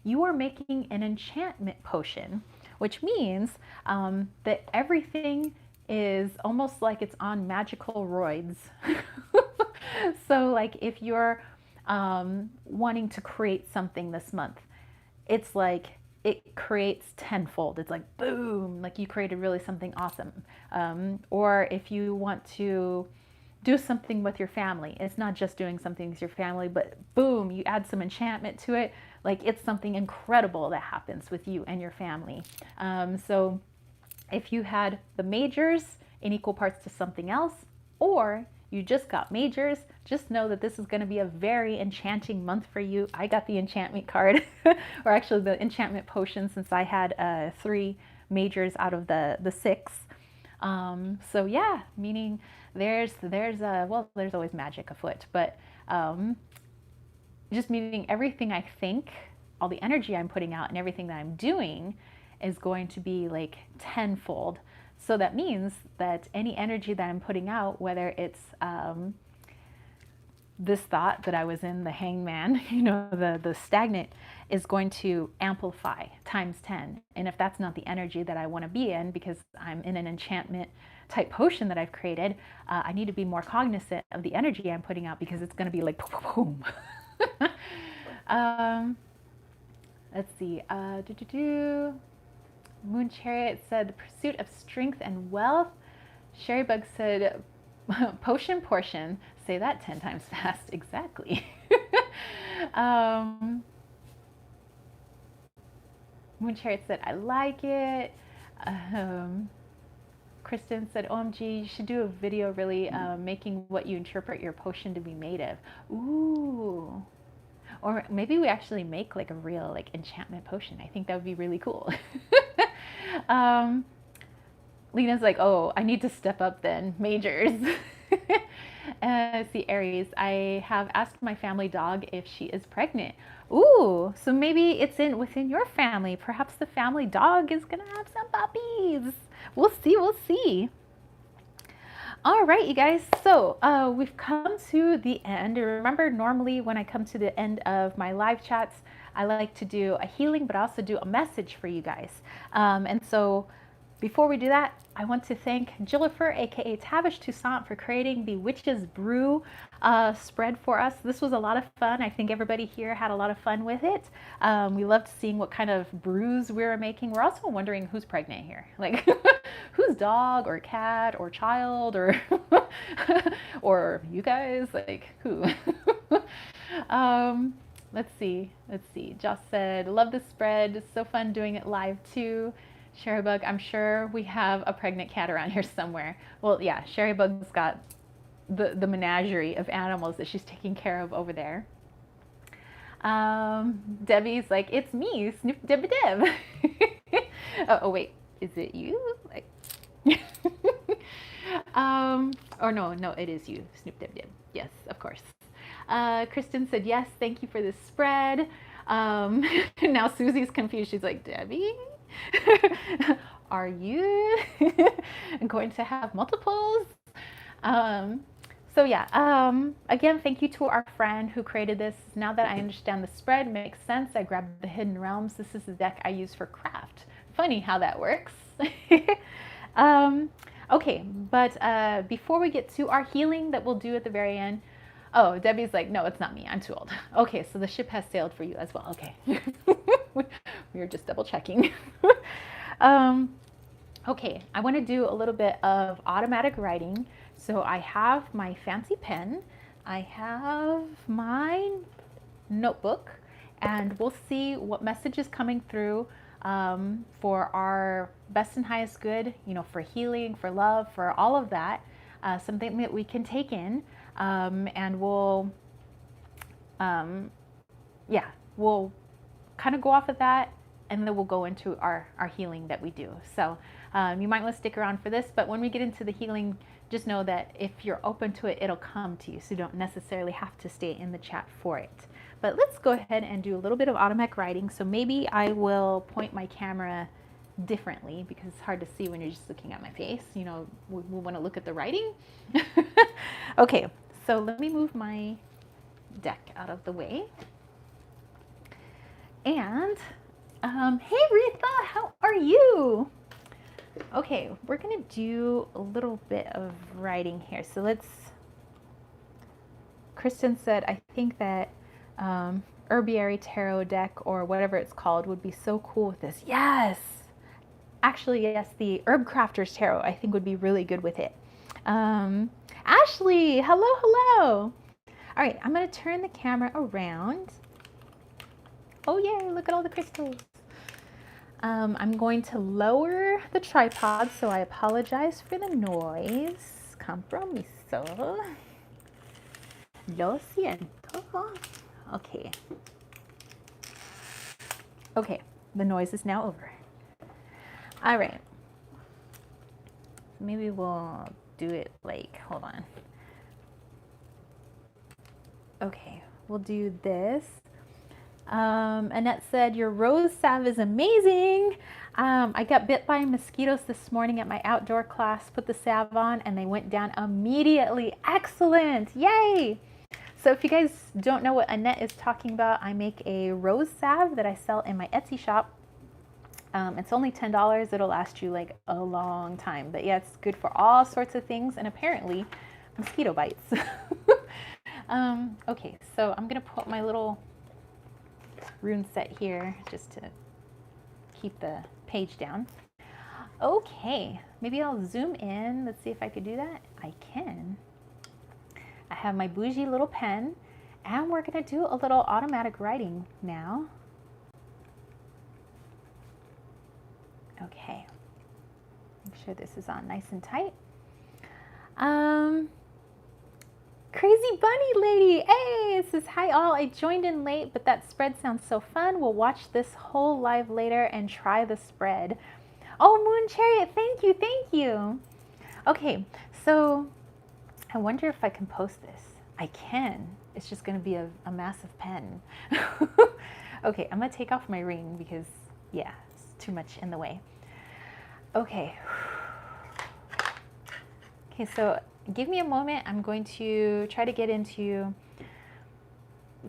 you are making an enchantment potion, which means that everything is almost like it's on magical roids. So like if you're wanting to create something this month, it's like it creates tenfold. It's like boom, like you created really something awesome. Or if you want to do something with your family, it's not just doing something with your family, but boom, you add some enchantment to it, like it's something incredible that happens with you and your family. So if you had the majors in equal parts to something else, or you just got majors, just know that this is going to be a very enchanting month for you. I got the enchantment card, or actually the enchantment potion, since I had 3 majors out of the 6. So yeah, meaning there's always magic afoot, but just meaning everything I think, all the energy I'm putting out and everything that I'm doing is going to be like tenfold. So that means that any energy that I'm putting out, whether it's this thought that I was in, the hangman, the stagnant, is going to amplify times 10. And if that's not the energy that I want to be in, because I'm in an enchantment type potion that I've created, I need to be more cognizant of the energy I'm putting out, because it's going to be like boom, boom. Let's see. Moon Chariot said the pursuit of strength and wealth. Sherrybug said potion portion. Say that 10 times fast. Exactly. Moon Chariot said, I like it. Kristen said, OMG, you should do a video really making what you interpret your potion to be made of. Ooh. Or maybe we actually make like a real like enchantment potion. I think that would be really cool. Lena's like, oh, I need to step up then. Majors. See, Aries, I have asked my family dog if she is pregnant. Ooh, so maybe it's within your family. Perhaps the family dog is gonna have some puppies. We'll see, we'll see. All right, you guys, so we've come to the end. Remember, normally when I come to the end of my live chats, I like to do a healing, but I also do a message for you guys. And so before we do that, I want to thank Jillifer, aka Tavish Toussaint, for creating the Witch's Brew spread for us. This was a lot of fun. I think everybody here had a lot of fun with it. We loved seeing what kind of brews we were making. We're also wondering who's pregnant here, like who's dog or cat or child or or you guys, like who? Let's see. Joss said, love the spread. It's so fun doing it live too. Sherrybug, I'm sure we have a pregnant cat around here somewhere. Well, yeah, Sherrybug's got the menagerie of animals that she's taking care of over there. Debbie's like, it's me, Snoop Deb Deb. Oh, wait, is it you? Like, or no, it is you, Snoop Deb Deb. Yes, of course. Kristen said, yes, thank you for this spread. Now Susie's confused. She's like, Debbie? Are you going to have multiples? So yeah, again, thank you to our friend who created this. Now that I understand the spread, makes sense. I grabbed the Hidden Realms. This is the deck I use for craft. Funny how that works. Okay, but before we get to our healing that we'll do at the very end, oh, Debbie's like, no, it's not me. I'm too old. Okay, so the ship has sailed for you as well. Okay. We were just double checking. Okay, I want to do a little bit of automatic writing. So I have my fancy pen. I have my notebook, and we'll see what message is coming through for our best and highest good, for healing, for love, for all of that. Something that we can take in. And we'll kind of go off of that, and then we'll go into our healing that we do. So you might want to stick around for this, but when we get into the healing, just know that if you're open to it, it'll come to you. So you don't necessarily have to stay in the chat for it. But let's go ahead and do a little bit of automatic writing. So maybe I will point my camera differently because it's hard to see when you're just looking at my face. We want to look at the writing. Okay, so let me move my deck out of the way. And hey Retha, how are you? Okay, we're gonna do a little bit of writing here. So Kristen said, I think that Herbiary Tarot deck or whatever it's called would be so cool with this. Yes, actually, yes, the Herb Crafters Tarot I think would be really good with it. Ashley, hello. All right, I'm gonna turn the camera around. Oh yay, look at all the crystals. I'm going to lower the tripod, so I apologize for the noise. Compromiso. Lo siento. Okay. Okay, the noise is now over. All right. Maybe we'll do it like, hold on. Okay, we'll do this. Annette said, your rose salve is amazing. I got bit by mosquitoes this morning at my outdoor class, put the salve on, and they went down immediately. Excellent. Yay. So if you guys don't know what Annette is talking about, I make a rose salve that I sell in my Etsy shop. It's only $10. It'll last you like a long time. But yeah, it's good for all sorts of things and apparently mosquito bites. Okay, so I'm going to put my little rune set here just to keep the page down. Okay, maybe I'll zoom in. Let's see if I could do that. I can. I have my bougie little pen, and we're going to do a little automatic writing now. Okay, make sure this is on nice and tight. Crazy Bunny Lady, hey, it says, hi all, I joined in late, but that spread sounds so fun. We'll watch this whole live later and try the spread. Oh, Moon Chariot, thank you, thank you. Okay, so I wonder if I can post this. I can. It's just going to be a massive pen. Okay, I'm going to take off my ring because, yeah, it's too much in the way. Okay. Okay, so give me a moment. I'm going to try to get into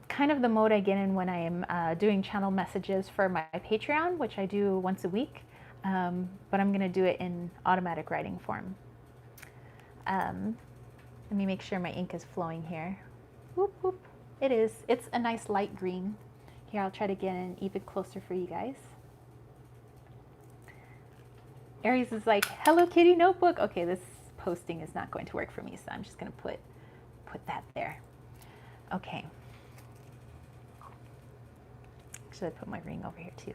kind of the mode I get in when I am doing channel messages for my Patreon, which I do once a week, but I'm going to do it in automatic writing form. Let me make sure my ink is flowing here. Whoop, whoop. It is. It's a nice light green. Here, I'll try to get in even closer for you guys. Aries is like, Hello Kitty notebook. Okay, this posting is not going to work for me, so I'm just going to put that there. Okay. Should I put my ring over here too?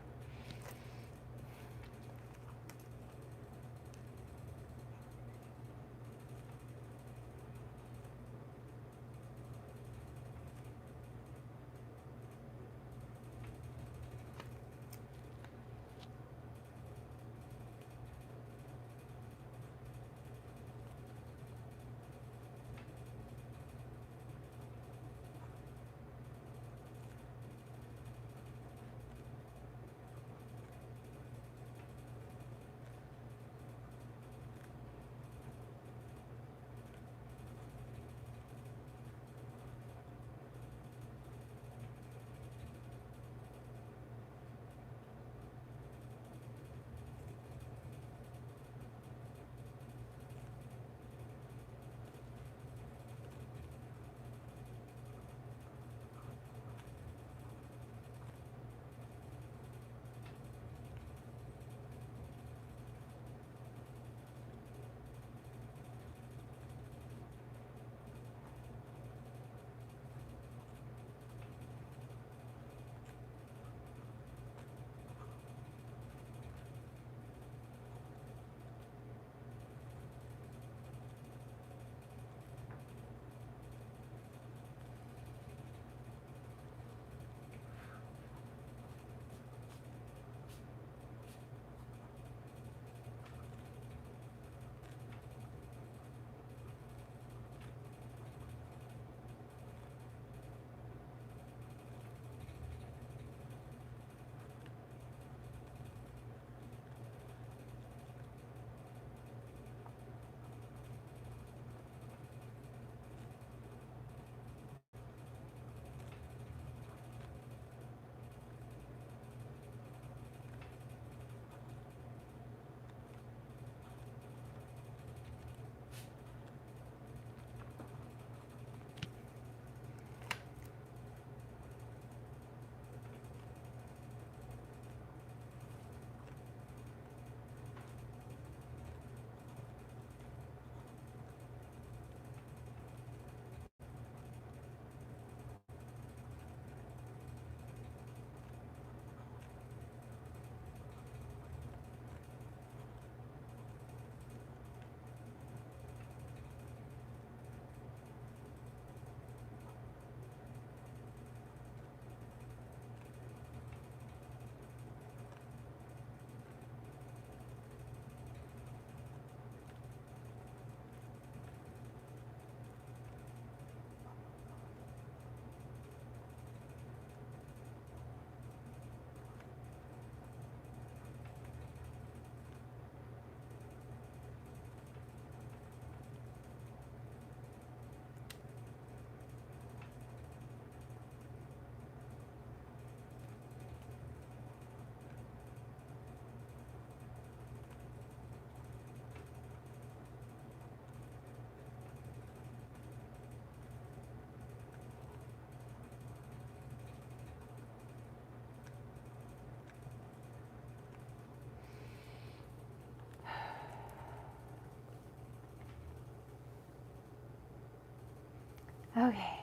Okay.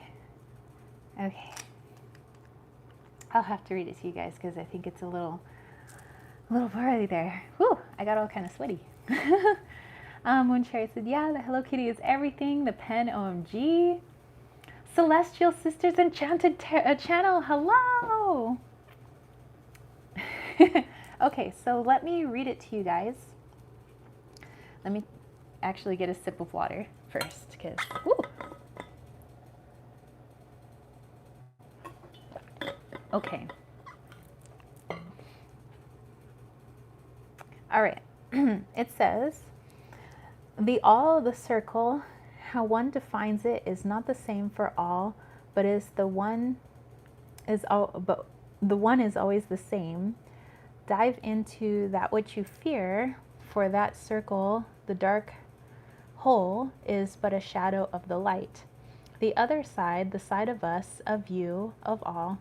Okay. I'll have to read it to you guys because I think it's a little party there. Whew, I got all kind of sweaty. When Cherry said, yeah, the Hello Kitty is everything. The pen, OMG. Celestial Sisters Enchanted Channel, hello. Okay, so let me read it to you guys. Let me actually get a sip of water first, because, okay. All right. It says, the all of the circle, how one defines it is not the same for all, but the one is always the same. Dive into that which you fear, for that circle, the dark hole, is but a shadow of the light. The other side, the side of us, of you, of all,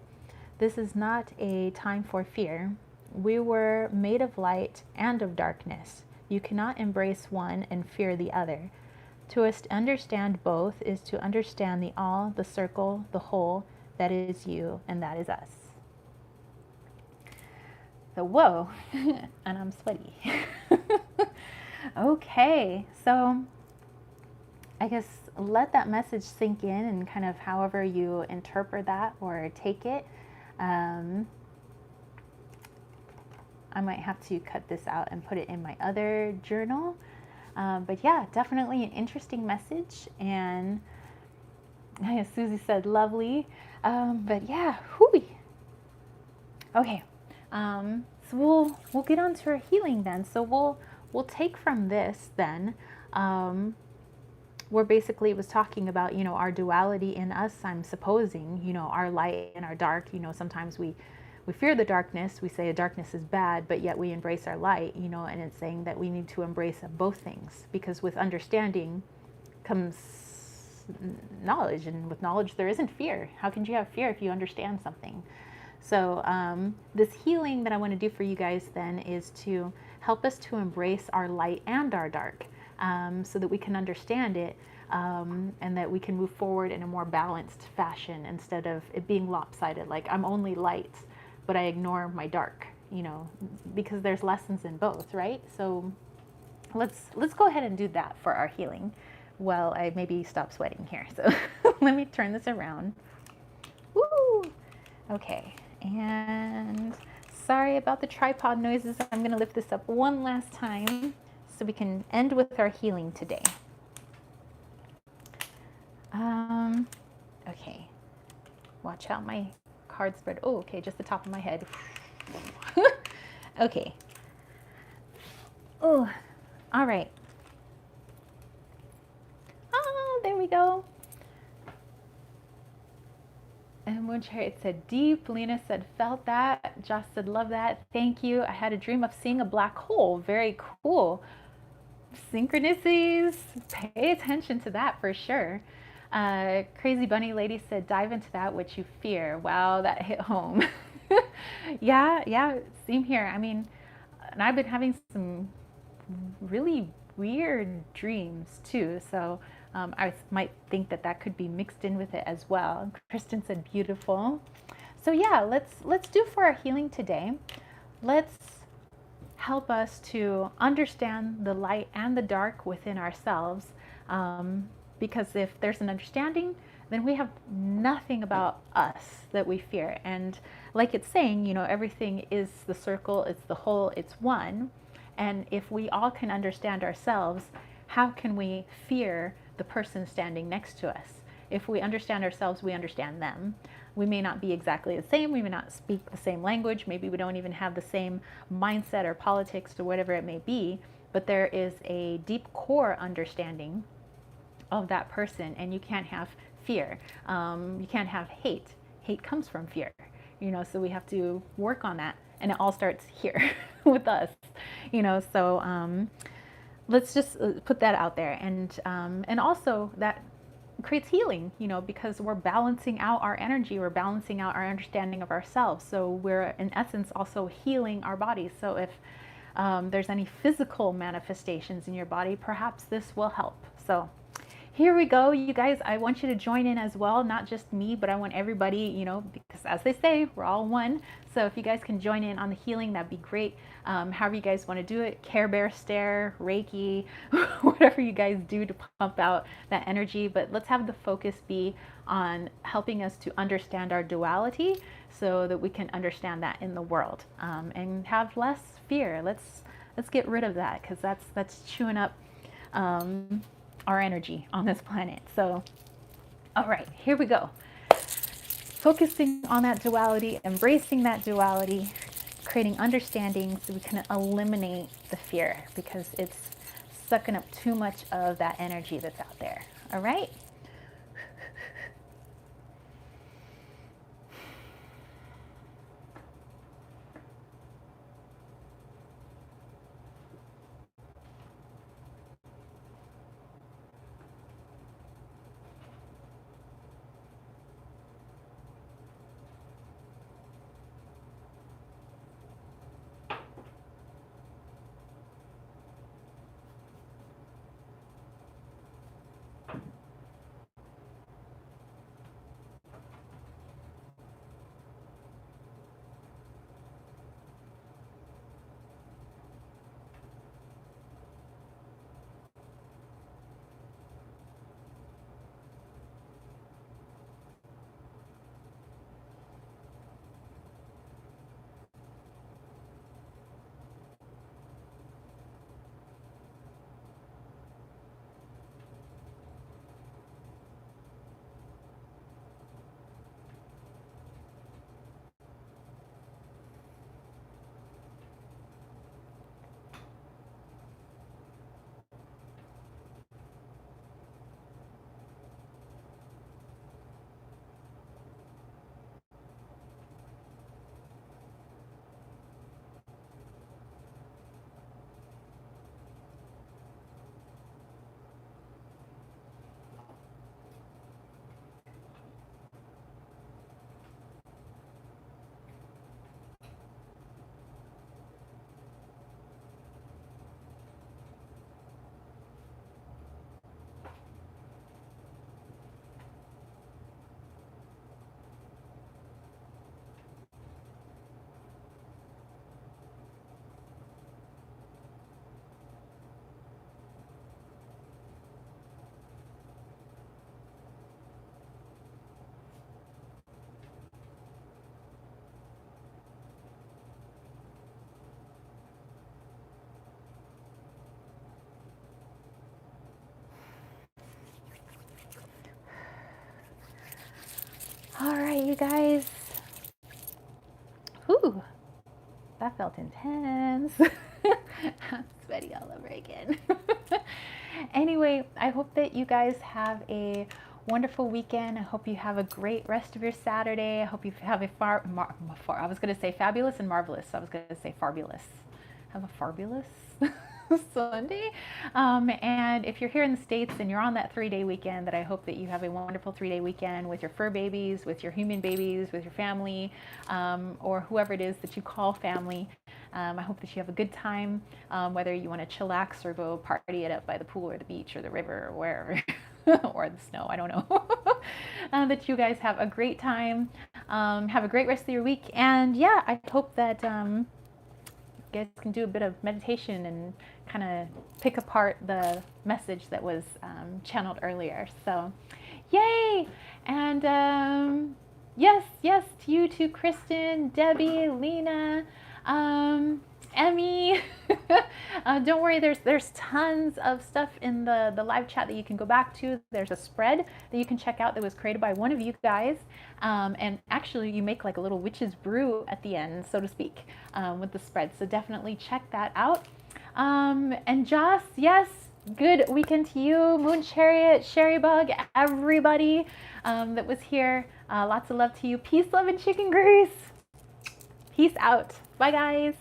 this is not a time for fear. We were made of light and of darkness. You cannot embrace one and fear the other. To understand both is to understand the all, the circle, the whole, that is you, and that is us. So, whoa, and I'm sweaty. Okay, so I guess let that message sink in, and kind of however you interpret that or take it. I might have to cut this out and put it in my other journal. But yeah, definitely an interesting message. And Susie said lovely. But yeah, hooey. Okay. So we'll get on to our healing then. So we'll take from this then, where basically it was talking about, our duality in us, I'm supposing, our light and our dark. Sometimes we fear the darkness. We say darkness is bad, but yet we embrace our light, and it's saying that we need to embrace both things, because with understanding comes knowledge, and with knowledge there isn't fear. How can you have fear if you understand something? So this healing that I want to do for you guys then is to help us to embrace our light and our dark, so that we can understand it, and that we can move forward in a more balanced fashion, instead of it being lopsided, like I'm only light but I ignore my dark, because there's lessons in both, right? So let's go ahead and do that for our healing. Well, I maybe stop sweating here. So let me turn this around. Woo! Okay, and sorry about the tripod noises. I'm going to lift this up one last time so we can end with our healing today. Okay, watch out, my card spread. Oh, okay, just the top of my head. Okay. Oh, all right. Oh, there we go. And Moon Chariot said deep. Lena said felt that. Josh said love that. Thank you. I had a dream of seeing a black hole. Very cool. Synchronicities. Pay attention to that for sure. Crazy Bunny Lady said dive into that which you fear. Wow, that hit home. Yeah, same here. I mean, and I've been having some really weird dreams too, so I might think that could be mixed in with it as well. Kristen said beautiful. So yeah, let's do for our healing today. Let's help us to understand the light and the dark within ourselves, because if there's an understanding, then we have nothing about us that we fear. And like it's saying, everything is the circle, it's the whole, it's one. And if we all can understand ourselves, how can we fear the person standing next to us? If we understand ourselves, we understand them. We may not be exactly the same. We may not speak the same language. Maybe we don't even have the same mindset or politics or whatever it may be. But there is a deep core understanding of that person, and you can't have fear. You can't have hate. Hate comes from fear. So we have to work on that, and it all starts here with us. So let's just put that out there, and also that creates healing, because we're balancing out our energy, we're balancing out our understanding of ourselves. So we're in essence also healing our bodies. So if there's any physical manifestations in your body, perhaps this will help. So here we go, you guys. I want you to join in as well, not just me, but I want everybody, you know, because as they say, we're all one. So if you guys can join in on the healing, that'd be great. However you guys want to do it, Care Bear stare, Reiki, whatever you guys do to pump out that energy. But let's have the focus be on helping us to understand our duality so that we can understand that in the world, and have less fear. Let's get rid of that, because that's chewing up our energy on this planet. So, all right, here we go. Focusing on that duality, embracing that duality, creating understanding so we can eliminate the fear, because it's sucking up too much of that energy that's out there. All right. All right, you guys. Whew, that felt intense. I'm sweaty all over again. Anyway, I hope that you guys have a wonderful weekend. I hope you have a great rest of your Saturday. I hope you have a I was going to say fabulous and marvelous. I was going to say fabulous. Have a fabulous Sunday. And if you're here in the States and you're on that 3-day weekend, that I hope that you have a wonderful 3-day weekend with your fur babies, with your human babies, with your family, or whoever it is that you call family. I hope that you have a good time, whether you want to chillax or go party it up by the pool or the beach or the river or wherever, or the snow, I don't know. That you guys have a great time, have a great rest of your week, and yeah, I hope that you guys can do a bit of meditation and kind of pick apart the message that was channeled earlier. So, yay! And yes, to you too, Kristen, Debbie, Lena, Emmy. Don't worry, there's tons of stuff in the live chat that you can go back to. There's a spread that you can check out that was created by one of you guys, and actually you make like a little witch's brew at the end, so to speak, with the spread. So definitely check that out. And Joss, yes, good weekend to you. Moon Chariot, Sherry Bug, everybody that was here. Lots of love to you. Peace, love, and chicken grease. Peace out. Bye, guys.